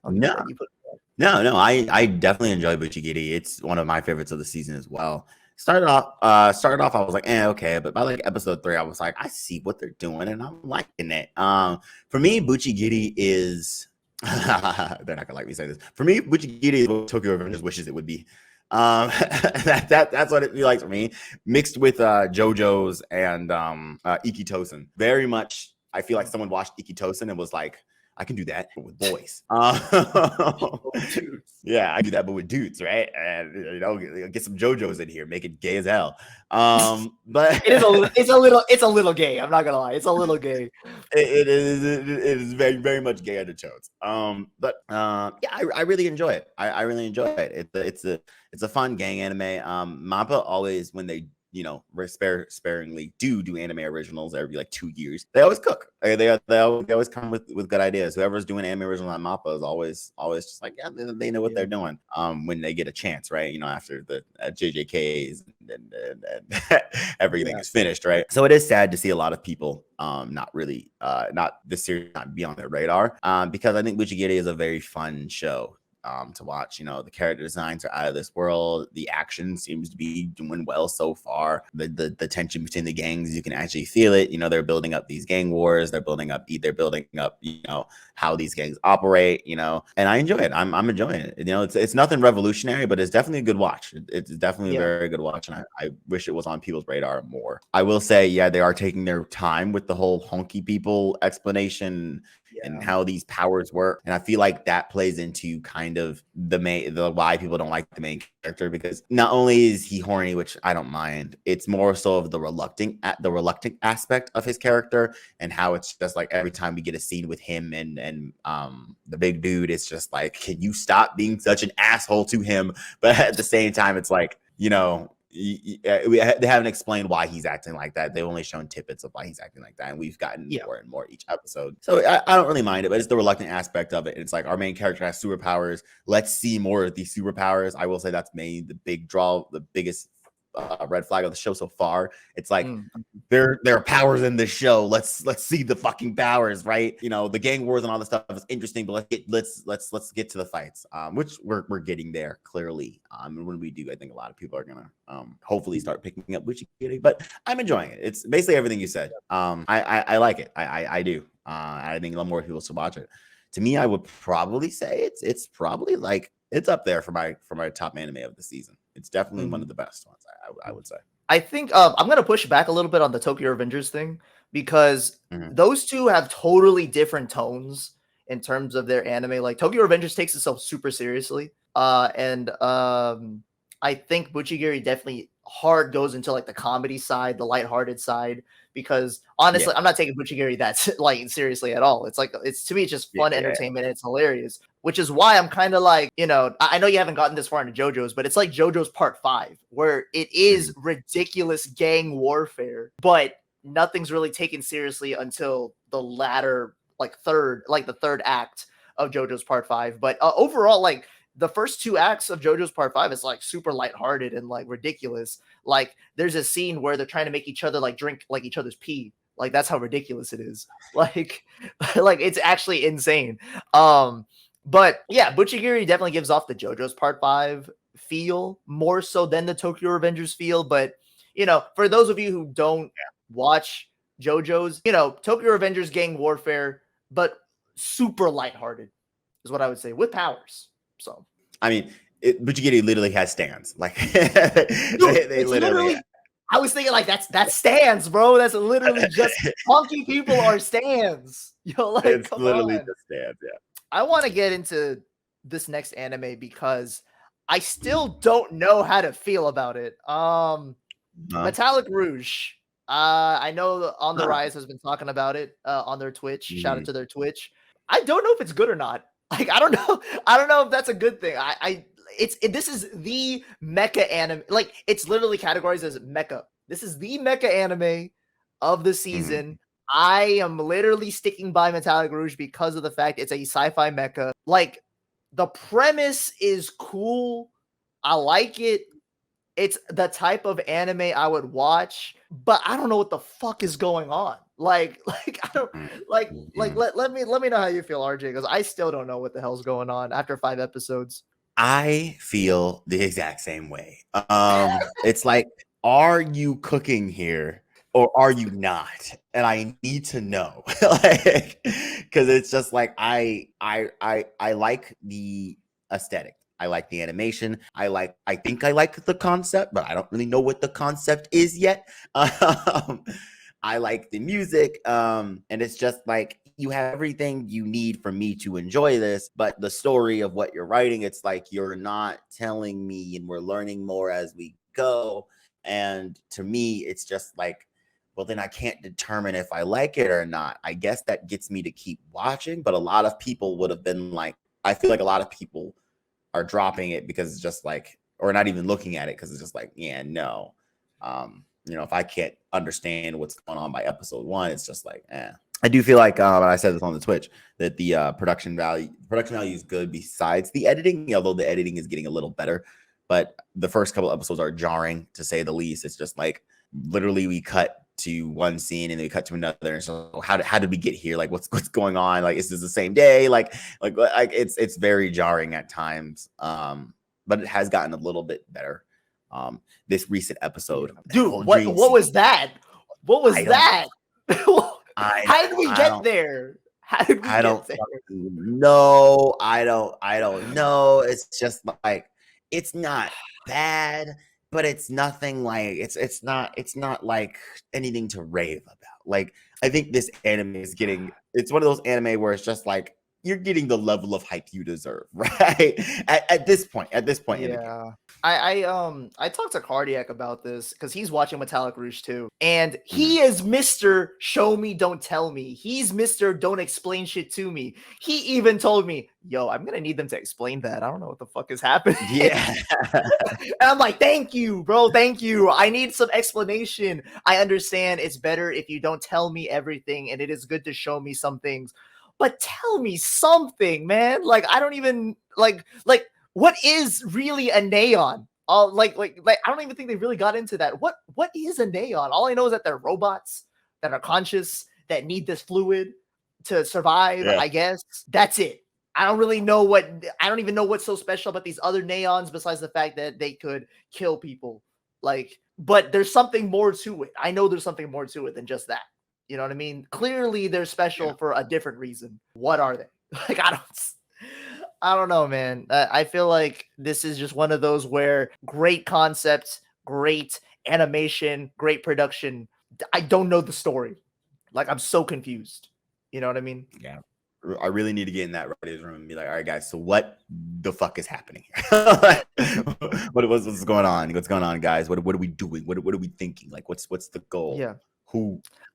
No, I definitely enjoy Bucchigiri. It's one of my favorites of the season as well. Started off, I was like, okay, but by like episode 3, I was like, I see what they're doing, and I'm liking it. For me, Bucchigiri is they're not gonna like me say this. For me, Bucchigiri is what Tokyo Revengers wishes it would be. That's what it feels like for me, mixed with JoJo's and Ikitosen. Very much, I feel like someone watched Ikitosen and was like, I can do that, but with boys. Yeah, I do that, but with dudes, right? And you know, get some JoJo's in here, make it gay as hell. But it's a little gay. I'm not gonna lie, it's a little gay. It is very, very much gay undertones. But yeah, I really enjoy it. I really enjoy it. It's a fun gang anime. Mappa always, when they sparingly do anime originals every like 2 years, they always cook. They always come with good ideas. Whoever's doing anime original on Mappa is always just like, yeah, they know what they're doing when they get a chance, right? You know, after the JJKs and everything is finished, right? So it is sad to see a lot of people not really not this series not be on their radar, because I think Bucchigiri is a very fun show to watch. You know, the character designs are out of this world. The action seems to be doing well so far. The tension between the gangs, you can actually feel it. You know, they're building up these gang wars. They're building up, you know, how these gangs operate, you know, and I enjoy it. I'm enjoying it. You know, it's nothing revolutionary, but it's definitely a good watch. It's definitely a very good watch, and I wish it was on people's radar more. I will say, yeah, they are taking their time with the whole honky people explanation and how these powers work, and I feel like that plays into kind of the why people don't like the main character, because not only is he horny, which I don't mind, it's more so of the reluctant aspect of his character, and how it's just like every time we get a scene with him and the big dude, it's just like, can you stop being such an asshole to him? But at the same time, it's like, you know, they haven't explained why he's acting like that. They've only shown tidbits of why he's acting like that, and we've gotten more and more each episode. So I don't really mind it, but it's the reluctant aspect of it. It's like, our main character has superpowers. Let's see more of these superpowers. I will say that's mainly the big draw, the biggest red flag of the show so far. It's like, there are powers in this show. Let's see the fucking powers, right? You know, the gang wars and all this stuff is interesting, but let's get to the fights, which we're getting there clearly. And when we do, I think a lot of people are gonna hopefully start picking up Bucchigiri, but I'm enjoying it. It's basically everything you said. I like it. I do. I think a lot more people should watch it. To me, I would probably say it's probably like, it's up there for my top anime of the season. It's definitely one of the best ones, I would say. I think I'm going to push back a little bit on the Tokyo Revengers thing, because those two have totally different tones in terms of their anime. Like, Tokyo Revengers takes itself super seriously. And I think Bucchigiri definitely hard goes into like the comedy side, the lighthearted side, because honestly, I'm not taking Bucchigiri that like seriously at all. It's like, to me, it's just fun entertainment. And it's hilarious, which is why I'm kind of like, you know, I know you haven't gotten this far into JoJo's, but it's like JoJo's Part 5, where it is ridiculous gang warfare, but nothing's really taken seriously until the latter, the third act of JoJo's Part 5. But overall, like, the first two acts of JoJo's Part 5 is like super lighthearted and like ridiculous. Like, there's a scene where they're trying to make each other like drink like each other's pee. Like, that's how ridiculous it is. Like, like, it's actually insane. But yeah, Bucchigiri definitely gives off the JoJo's Part 5 feel more so than the Tokyo Revengers feel. But, you know, for those of you who don't watch JoJo's, you know, Tokyo Revengers gang warfare, but super lighthearted is what I would say, with powers. So, I mean, Bucchigiri literally has stands. Like, they literally. I was thinking like, that's stands, bro. That's literally just funky people are stands. Yo, like, it's come literally on. just stands. Yeah. I want to get into this next anime because I still don't know how to feel about it. Metallic Rouge. I know On the Rise has been talking about it on their Twitch. Shout out to their Twitch. I don't know if it's good or not. Like, I don't know. I don't know if that's a good thing. This is the mecha anime. Like, it's literally categorized as mecha. This is the mecha anime of the season. I am literally sticking by Metallic Rouge because of the fact it's a sci-fi mecha. Like, the premise is cool. I like it. It's the type of anime I would watch, but I don't know what the fuck is going on. Like I don't let me know how you feel, RJ, because I still don't know what the hell's going on after 5 episodes. I feel the exact same way. It's like, are you cooking here or are you not? And I need to know, like, because it's just like, I like the aesthetic. I like the animation. I think I like the concept, but I don't really know what the concept is yet. I like the music. And it's just like, you have everything you need for me to enjoy this, but the story of what you're writing, it's like, you're not telling me, and we're learning more as we go. And to me, it's just like, well, then I can't determine if I like it or not. I guess that gets me to keep watching, but a lot of people would have been like, I feel like a lot of people are dropping it because it's just like, or not even looking at it because it's just like, yeah, no. You know, if I can't understand what's going on by episode 1, it's just like, eh. I do feel like, I said this on the Twitch, that the production value is good besides the editing, although the editing is getting a little better. But the first couple episodes are jarring, to say the least. It's just like, literally, we cut to one scene and then we cut to another. And so how did we get here? Like what's going on? Like is this the same day? Like it's very jarring at times. But it has gotten a little bit better. This recent episode, dude, what was that? What was that? How did we get there? How did we get there? No, I don't know. It's just like it's not bad, but it's nothing like it's not like anything to rave about. Like I think this anime is it's one of those anime where it's just like you're getting the level of hype you deserve, right? At this point in the game. I talked to Cardiac about this because he's watching Metallic Rouge too, and he is Mr. Show Me, Don't Tell Me. He's Mr. Don't Explain Shit to Me. He even told me, "Yo, I'm gonna need them to explain that. I don't know what the fuck is happening." Yeah, and I'm like, "Thank you, bro. Thank you. I need some explanation. I understand it's better if you don't tell me everything, and it is good to show me some things." But tell me something, man. Like, I don't even like what is really a neon? Like I don't even think they really got into that. What is a neon? All I know is that they're robots that are conscious that need this fluid to survive. Yeah. I guess that's it. I don't even know what's so special about these other neons besides the fact that they could kill people. Like, but there's something more to it. I know there's something more to it than just that. You know what I mean? Clearly they're special for a different reason. What are they? Like, I don't know, man. I feel like this is just one of those where great concepts, great animation, great production. I don't know the story. Like, I'm so confused. You know what I mean? Yeah. I really need to get in that writer's room and be like, all right, guys, so what the fuck is happening here? what's going on? What's going on, guys? What are we doing? What are we thinking? Like, what's the goal? Yeah.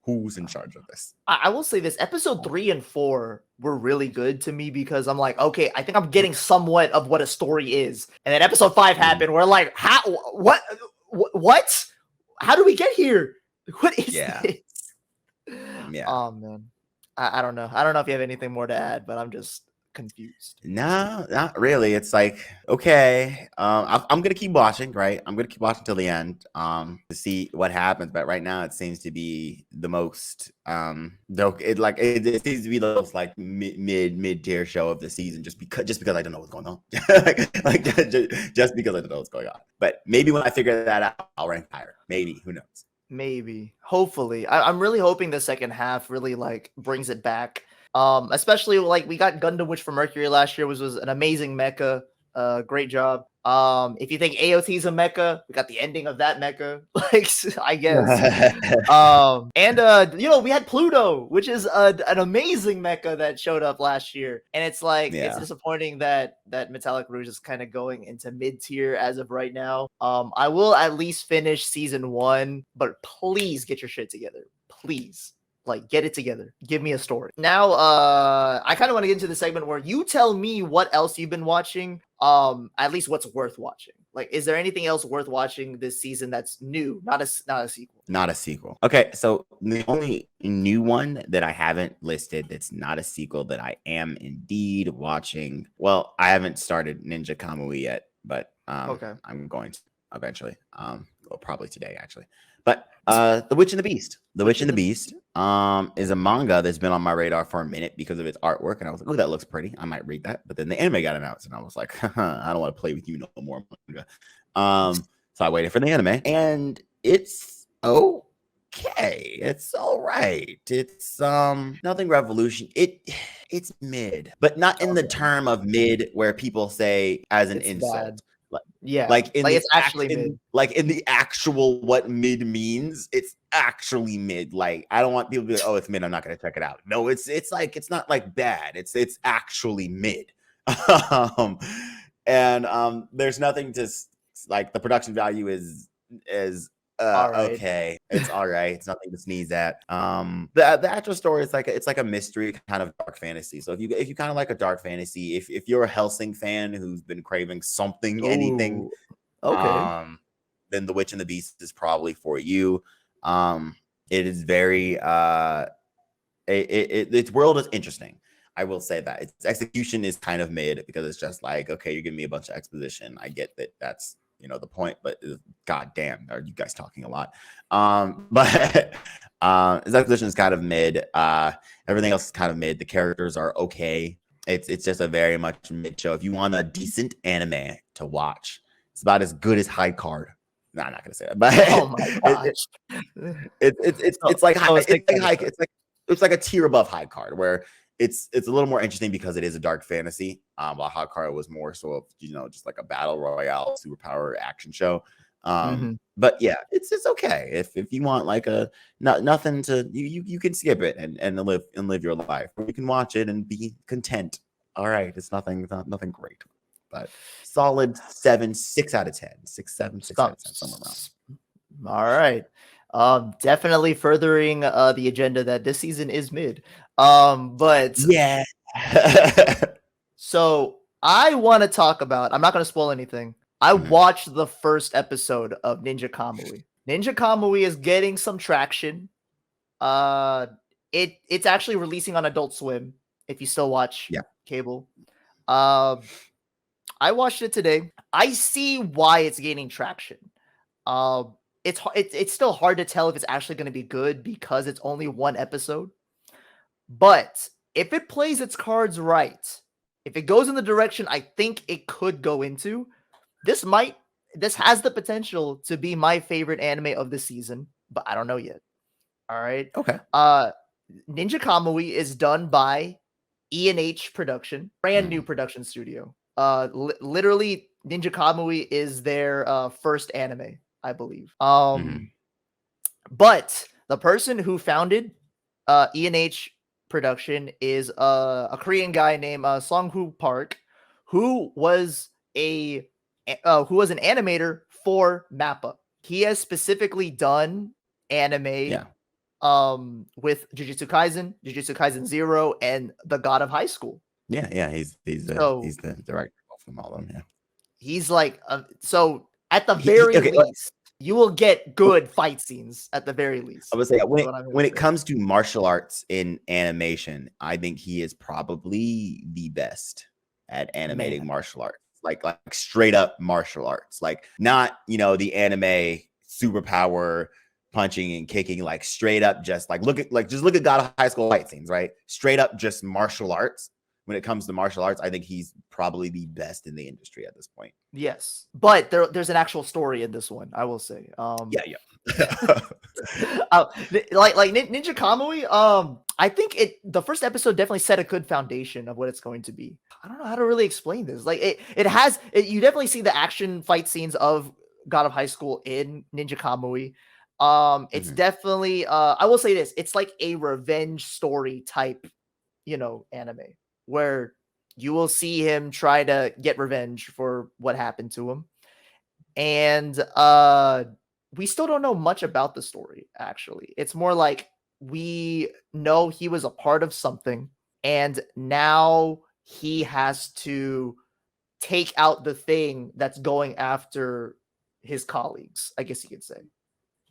Who's in charge of this? I will say this, episode 3 and 4 were really good to me because I'm like, okay, I think I'm getting somewhat of what a story is. And then episode 5 happened. We're like, how, what, how do we get here? What is this? Yeah. Oh man. I don't know. I don't know if you have anything more to add, but I'm just confused. No, not really. It's like, okay, I'm gonna keep watching, right? I'm gonna keep watching till the end, to see what happens. But right now, it seems to be the most, it seems to be the most like mid tier show of the season, just because I don't know what's going on, just because I don't know what's going on. But maybe when I figure that out, I'll rank higher. Maybe, who knows? Maybe, hopefully, I'm really hoping the second half really like brings it back. Especially like we got Gundam Witch from Mercury last year, was an amazing mecha. Great job. If you think AOT is a mecha, we got the ending of that mecha, like I guess. We had Pluto, which is an amazing mecha that showed up last year, and it's like it's disappointing that Metallic Rouge is kind of going into mid tier as of right now. I will at least finish season 1, but please get your shit together, please. Like, get it together. Give me a story. Now, I kind of want to get into the segment where you tell me what else you've been watching. At least what's worth watching. Like, is there anything else worth watching this season that's new? Not a sequel. Not a sequel. Okay, so the only new one that I haven't listed that's not a sequel that I am indeed watching. Well, I haven't started Ninja Kamui yet, but okay, I'm going to eventually. Well, probably today actually. But The Witch and the Beast. The Witch and the Beast is a manga that's been on my radar for a minute because of its artwork. And I was like, oh, that looks pretty. I might read that. But then the anime got announced and I was like, I don't want to play with you no more manga. So I waited for the anime and it's okay. It's all right. It's nothing revolution. It's mid, but not in the term of mid where people say as an insult. Bad. Yeah, like it's actually mid. Like in the actual what mid means, it's actually mid. Like I don't want people to be like, oh, it's mid, I'm not gonna check it out. No, it's like it's not like bad. It's actually mid. There's nothing to like. The production value is okay. It's all right. It's nothing to sneeze at. The actual story is it's like a mystery kind of dark fantasy. So if you kind of like a dark fantasy, if you're a Hellsing fan who's been craving something, anything, okay, then The Witch and the Beast is probably for you. It is very its world is interesting. I will say that its execution is kind of mid because it's just like, okay, you're giving me a bunch of exposition. I get that that's the point. But god damn, are you guys talking a lot? But his exposition is kind of mid. Everything else is kind of mid. The characters are okay. It's just a very much mid show. If you want a decent anime to watch, it's about as good as High Card. No, I'm not gonna say that, but Oh my gosh. it's like a tier above High Card, where it's a little more interesting because it is a dark fantasy. While High Card was more so of just like a battle royale superpower action show. But yeah, it's okay if you want like a nothing to you can skip it and live your life. Or you can watch it and be content. All right, it's nothing great, but solid 6 out of 10, 6, 7, 6 out of 10, somewhere around. All right. Definitely furthering the agenda that this season is mid. But yeah. So I want to talk about, I'm not going to spoil anything. I watched the first episode of Ninja Kamui. Ninja Kamui is getting some traction. It's actually releasing on Adult Swim if you still watch cable. I watched it today. I see why it's gaining traction. It's still hard to tell if it's actually going to be good because it's only one episode. But if it plays its cards right, if it goes in the direction I think it could go into, this has the potential to be my favorite anime of the season, but I don't know yet. All right. Okay. Ninja Kamui is done by E&H Production, brand new production studio. Literally, Ninja Kamui is their first anime, I believe. But the person who founded E&H Production is a Korean guy named Song-Woo Park, who was an animator for Mappa. He has specifically done anime with Jujutsu Kaisen 0, and The God of High School. Yeah, he's the director of all of them. Yeah, he's like so at the very least, you will get good fight scenes at the very least. I would say when it comes to martial arts in animation, I think he is probably the best at animating martial arts, like straight up martial arts, like not the anime superpower punching and kicking, like straight up just like look at God of High School fight scenes, right? Straight up just martial arts. When it comes to martial arts, I think he's probably the best in the industry at this point. Yes, but there's an actual story in this one, I will say. Like Ninja Kamui, I think the first episode definitely set a good foundation of what it's going to be. I don't know how to really explain this. Like you definitely see the action fight scenes of God of High School in Ninja Kamui. It's definitely I will say this, it's like a revenge story type, anime, where you will see him try to get revenge for what happened to him. And we still don't know much about the story, actually. It's more like we know he was a part of something, and now he has to take out the thing that's going after his colleagues, I guess you could say,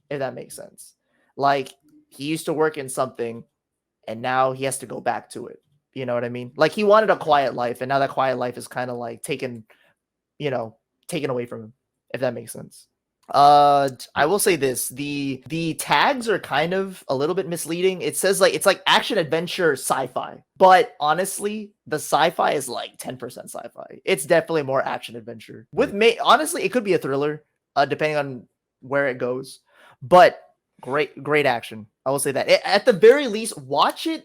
if that makes sense. Like, he used to work in something, and now he has to go back to it. You know what I mean? Like, he wanted a quiet life, and now that quiet life is kind of like taken away from him, if that makes sense. I will say this, the tags are kind of a little bit misleading. It says it's like action adventure sci-fi, but honestly, the sci-fi is like 10% sci-fi. It's definitely more action adventure. Honestly, it could be a thriller, depending on where it goes. But great action. I will say that. At the very least, watch it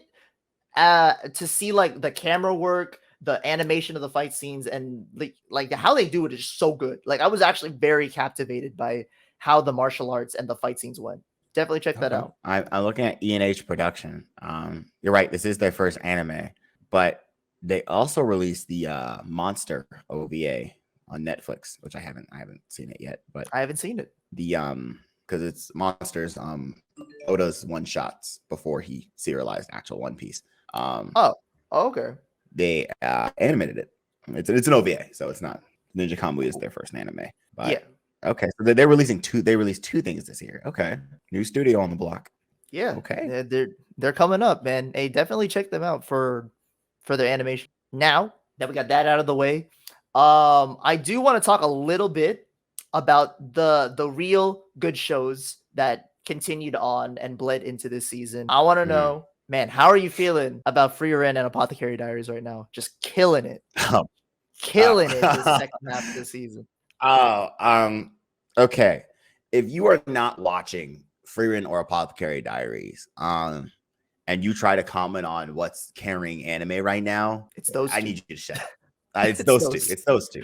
to see like the camera work, the animation of the fight scenes, and like how they do it is so good. Like, I was actually very captivated by how the martial arts and the fight scenes went. Definitely check that out. I'm looking at E&H Production. You're right, this is their first anime, but they also released the Monster OVA on Netflix, which I haven't seen it yet, but I haven't seen it. The because it's Monsters, Oda's one shots before he serialized actual One Piece. Okay. They animated it. It's an OVA, so it's not Ninja Kamui is their first anime. But yeah. Okay, so they're releasing two. They released 2 things this year. Okay, new studio on the block. Yeah. Okay. They're coming up, man. Hey, definitely check them out for their animation. Now that we got that out of the way, I do want to talk a little bit about the real good shows that continued on and bled into this season. I want to know, man, how are you feeling about Frieren and Apothecary Diaries right now? Just killing it. Killing it this second half of the season. Okay. If you are not watching Frieren or Apothecary Diaries, and you try to comment on what's carrying anime right now, It's those I two. need you to shut up. It's those two. It's those two.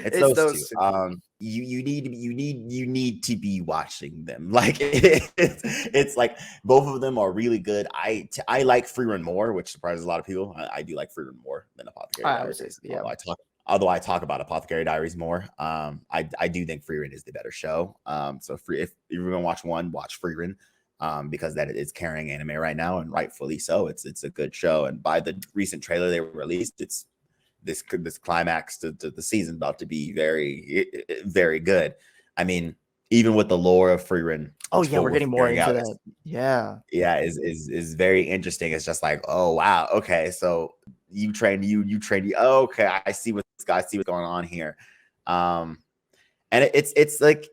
It's those two. You need to be watching them. Like it's like both of them are really good. I like Frieren more, which surprises a lot of people. I do like Frieren more than Apothecary Diaries. Yeah. Although I talk about Apothecary Diaries more, I do think Frieren is the better show. So if you're gonna watch one, watch Frieren. Because that is carrying anime right now, and rightfully so. It's a good show, and by the recent trailer they released, it's this climax to the season about to be very, very good. I mean, even with the lore of Frieren. Oh yeah, we're getting more into that. Yeah, is very interesting. It's just like, oh wow, okay, so you train you. Oh, okay, I see what's going on here. And it's like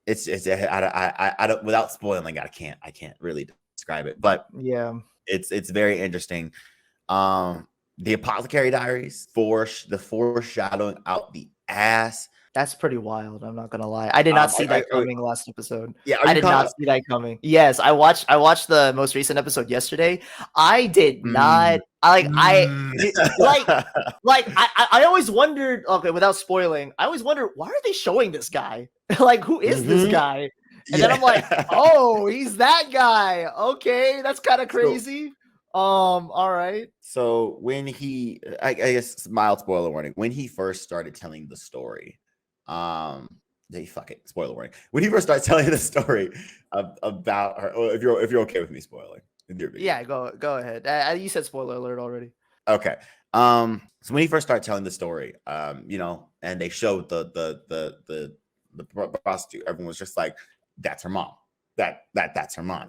I don't, without spoiling, I can't really describe it, but yeah, it's very interesting. The Apothecary Diaries, the foreshadowing out the ass. That's pretty wild. I'm not gonna lie. I did not see that coming last episode. Yeah, I did not see that coming. Yes, I watched the most recent episode yesterday. I did not. I always wondered. Okay, without spoiling, I always wondered, why are they showing this guy? Like, who is this guy? And then I'm like, oh, he's that guy. Okay, that's kind of crazy. All right. So when he, I guess, mild spoiler warning, when he first started telling the story, spoiler warning. When he first started telling the story about her, if you're okay with me spoiling, yeah, go ahead. You said spoiler alert already. Okay. So when he first started telling the story, and they showed the prostitute, everyone was just like, "That's her mom. That's her mom."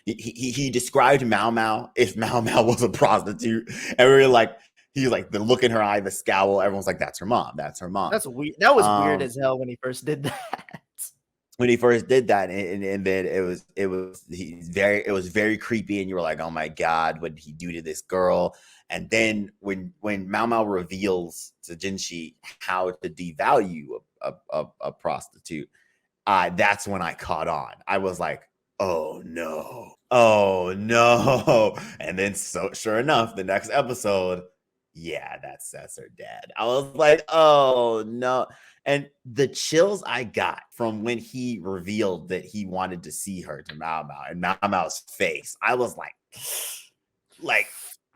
He described Mao Mao if Mao Mao was a prostitute, and we were like, he was like the look in her eye, the scowl. Everyone's like, "That's her mom. That's her mom." That's weird. That was weird as hell when he first did that. When he first did that, and then it was very creepy, and you were like, "Oh my god, what did he do to this girl?" And then when Mao Mao reveals to Jinshi how to devalue a prostitute, that's when I caught on. I was like, oh no. And then, so sure enough, the next episode, yeah, that's her dad. I was like, oh no. And the chills I got from when he revealed that he wanted to see her to Mao Mao and Mao Mao's face, I was like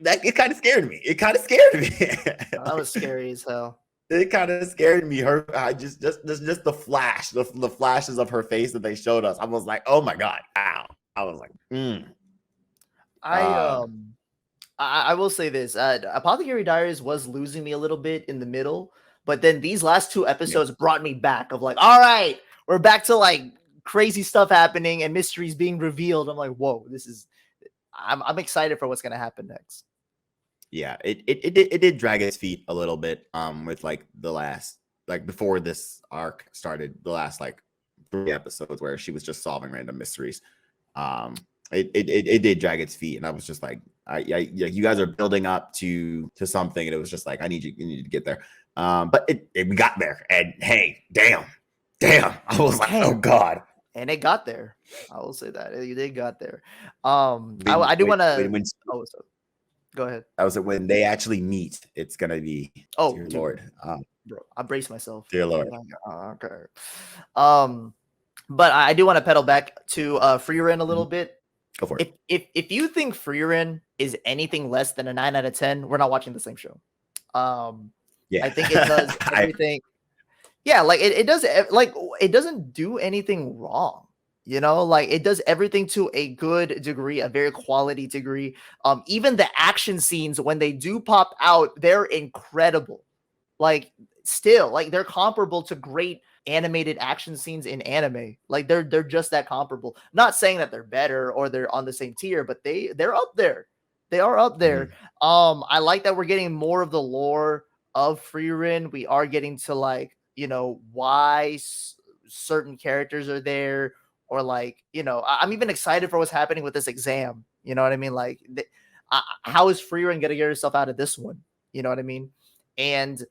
that. It kind of scared me. That was scary as hell. It kind of scared me. Just the flashes of her face that they showed us. I was like, oh my god, ow! I was like, I will say this: Apothecary Diaries was losing me a little bit in the middle, but then these last two episodes brought me back. Of like, all right, we're back to like crazy stuff happening and mysteries being revealed. I'm like, whoa, this is. I'm excited for what's gonna happen next. Yeah, it did drag its feet a little bit. With like the last, like before this arc started, the last like 3 episodes where she was just solving random mysteries. It did drag its feet, and I was just like, you guys are building up to something, and it was just like, you need to get there. But we got there, and hey, damn, I was like, oh god. And it got there. I will say that they got there. I do want to. Go ahead. That was it. When they actually meet, it's gonna be. Oh, dear Lord, bro, I brace myself. Dear Lord. Okay. But I do want to pedal back to Frieren a little bit. Go for it. If you think Frieren is anything less than a 9 out of 10, we're not watching the same show. Yeah, I think it does everything. Yeah, like it does. Like it doesn't do anything wrong. You know, like it does everything to a good degree, a very quality degree. Even the action scenes, when they do pop out, they're incredible. Like still, like they're comparable to great animated action scenes in anime. Like they're just that comparable. Not saying that they're better or they're on the same tier, but they're up there. They are up there. I like that we're getting more of the lore of Frieren. We are getting to like why certain characters are there, or like, I'm even excited for what's happening with this exam. You know what I mean? Like, how is Frieren gonna get herself out of this one? You know what I mean? And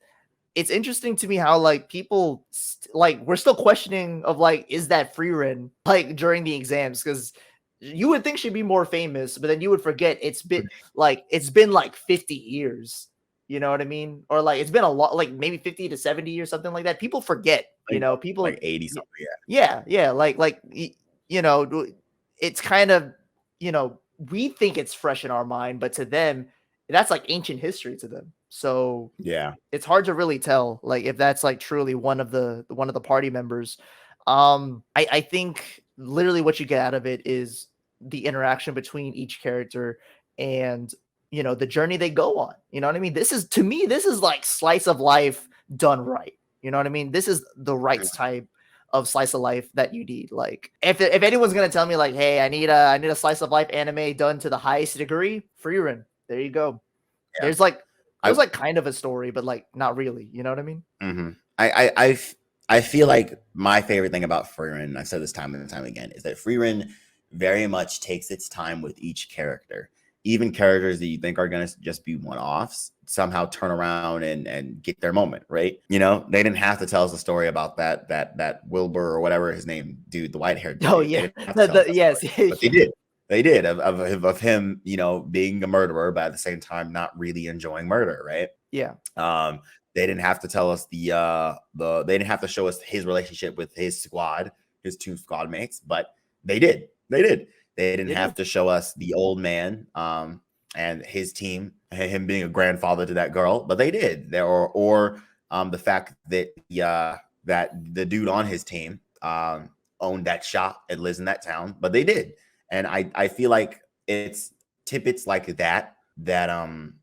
it's interesting to me how like people like we're still questioning of like, is that Frieren like during the exams? Because you would think she'd be more famous, but then you would forget it's been like 50 years. You know what I mean? Or like it's been a lot, like maybe 50 to 70 or something like that. People forget, people like 80 something. yeah, like it's kind of, we think it's fresh in our mind, but to them, that's like ancient history to them. So yeah, it's hard to really tell like if that's like truly one of the party members. I think literally what you get out of it is the interaction between each character and the journey they go on. You know what I mean? This is, to me, this is like slice of life done right. You know what I mean? This is the right type of slice of life that you need. Like if anyone's gonna tell me like, hey, I need a slice of life anime done to the highest degree, Frieren. There you go. Yeah. There's like kind of a story, but like not really. You know what I mean? Mm-hmm. I feel like my favorite thing about Frieren, I've said this time and time again, is that Frieren very much takes its time with each character. Even characters that you think are going to just be one-offs somehow turn around and get their moment, right? They didn't have to tell us a story about that Wilbur or whatever his name, dude, the white-haired dude. Oh yeah, yes, but they did. They did of him, being a murderer, but at the same time not really enjoying murder, right? Yeah. They didn't have to tell us they didn't have to show us his relationship with his squad, his two squad mates, but they did. They didn't have to show us the old man and his team, him being a grandfather to that girl, but they did. Or the fact that that the dude on his team owned that shop and lives in that town, but they did. And I feel like it's tidbits like that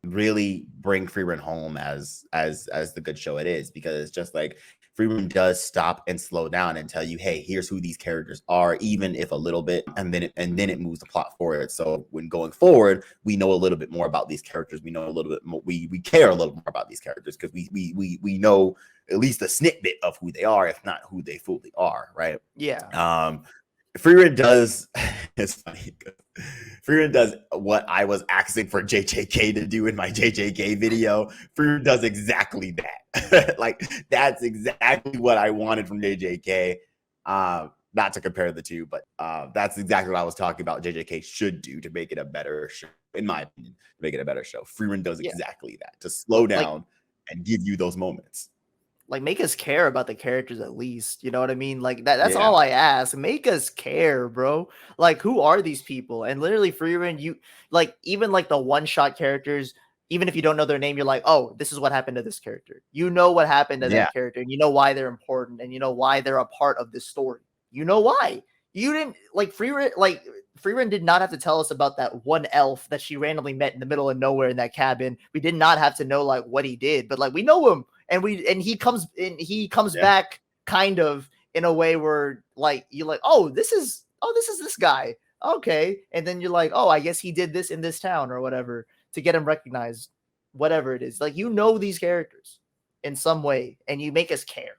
really bring Frieren home as the good show it is, because it's just like Frieren does stop and slow down and tell you, hey, here's who these characters are, even if a little bit, and then it moves the plot forward. So when going forward, we know a little bit more about these characters. We know a little bit more. We care a little more about these characters because we know at least a snippet of who they are, if not who they fully are, right? Yeah. Frieren does. It's funny. Frieren does what I was asking for JJK to do in my JJK video. Frieren does exactly that. Like that's exactly what I wanted from JJK. Not to compare the two, but that's exactly what I was talking about. JJK should do to make it a better show, in my opinion, to make it a better show. Frieren does exactly that, to slow down and give you those moments. Like make us care about the characters at least. You know what I mean? Like that's all I ask. Make us care, bro. Like who are these people? And literally Frieren, you like even like the one-shot characters, even if you don't know their name, you're like, oh, this is what happened to this character. You know what happened to that character, and you know why they're important, and you know why they're a part of this story. You know why. You didn't like Frieren did not have to tell us about that one elf that she randomly met in the middle of nowhere in that cabin. We did not have to know like what he did, but like we know him. And he comes back kind of in a way where like you're like, oh, this is this guy. Okay. And then you're like, oh, I guess he did this in this town or whatever to get him recognized, whatever it is. Like, these characters in some way and you make us care.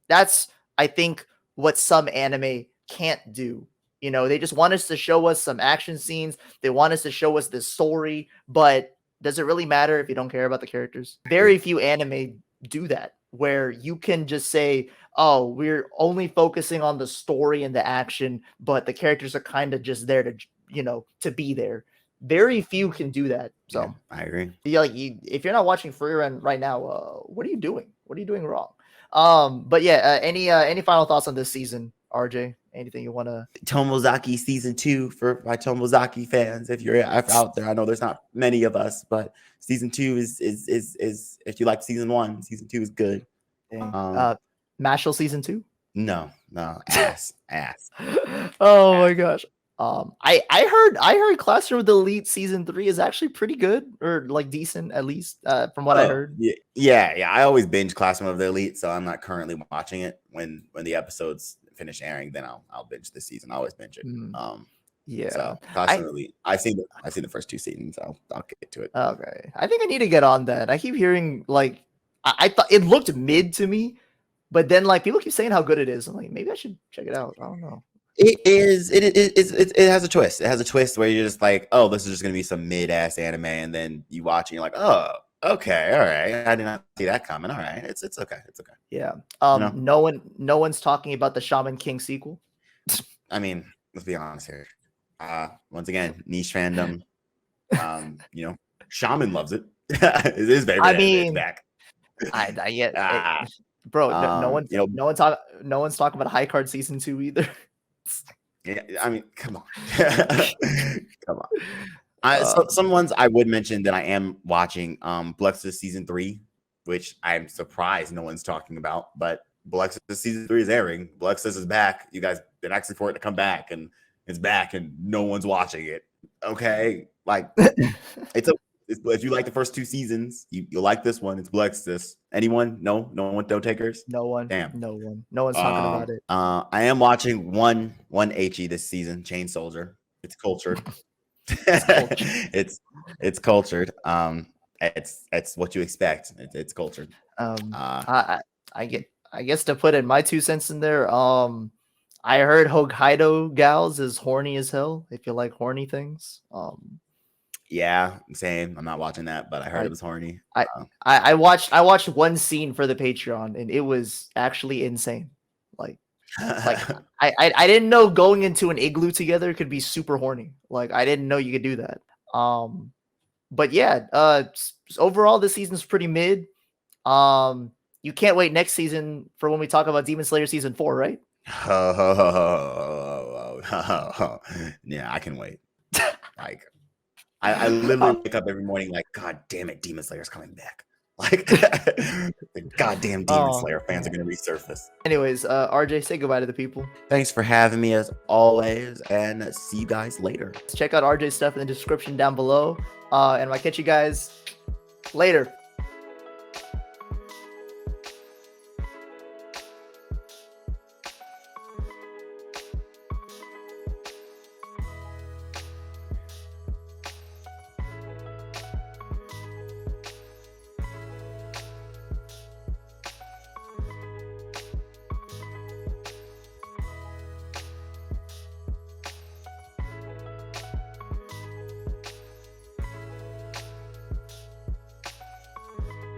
That's, I think, what some anime can't do. They just want us to show us some action scenes. They want us to show us this story, but does it really matter if you don't care about the characters? Very few anime do that, where you can just say, oh, we're only focusing on the story and the action, but the characters are kind of just there to be there. Very few can do that. So I agree. If you're not watching Frieren right now, what are you doing? What are you doing wrong? But yeah, any final thoughts on this season, RJ? Anything you want to? Tomozaki season 2 for my Tomozaki fans. If you're out there, I know there's not many of us, but season 2 is if you like season 1, season 2 is good. Mashal season 2? No, ass. Oh my gosh. I heard Classroom with Elite season 3 is actually pretty good, or like decent at least, from what I heard. Yeah. I always binge Classroom of the Elite, so I'm not currently watching it. When the episodes finish airing, then I'll binge this season. I always binge it. Yeah. So Classroom of the Elite, I've seen the first 2 seasons. I'll get to it. Okay. I think I need to get on that. I keep hearing like I thought it looked mid to me, But then like people keep saying how good it is. I'm like, maybe I should check it out. I don't know. It is. It has a twist. It has a twist where you're just like, oh, this is just gonna be some mid-ass anime, and then you watch and you're like, oh, okay, all right. I did not see that coming. All right, it's okay. It's okay. Yeah. You know? No one's talking about the Shaman King sequel. I mean, let's be honest here. Once again, niche fandom. You know, Shaman loves it. It is favorite. I mean, it's back. I get it, bro. No one's talking about High Card season 2 either. Yeah, I mean, come on, come on. Some ones I would mention that I am watching. Bluxus season 3, which I'm surprised no one's talking about, but Bluxus season 3 is airing. Bluxus is back. You guys been asking for it to come back, and it's back, and no one's watching it. Okay, like if you like the first 2 seasons, you'll like this one. It's Bluxus. Anyone? No one. No takers. No one. Damn. No one's talking about it. I am watching one HE this season. Chain Soldier. It's cultured. It's cultured. It's what you expect. It's cultured. I guess to put in my 2 cents in there. I heard Hokkaido Gals is horny as hell. If you like horny things. Yeah, same. I'm not watching that, but I heard it was horny. I watched one scene for the Patreon, and it was actually insane. Like I didn't know going into an igloo together could be super horny. Like I didn't know you could do that. But yeah, overall this season's pretty mid. You can't wait next season for when we talk about Demon Slayer season 4, right? Yeah, I can wait. Like I literally wake up every morning like, God damn it, Demon Slayer's coming back. Like the goddamn Demon Slayer fans are gonna resurface. Anyways, RJ, say goodbye to the people. Thanks for having me as always, and see you guys later. Check out RJ's stuff in the description down below. And I'll catch you guys later.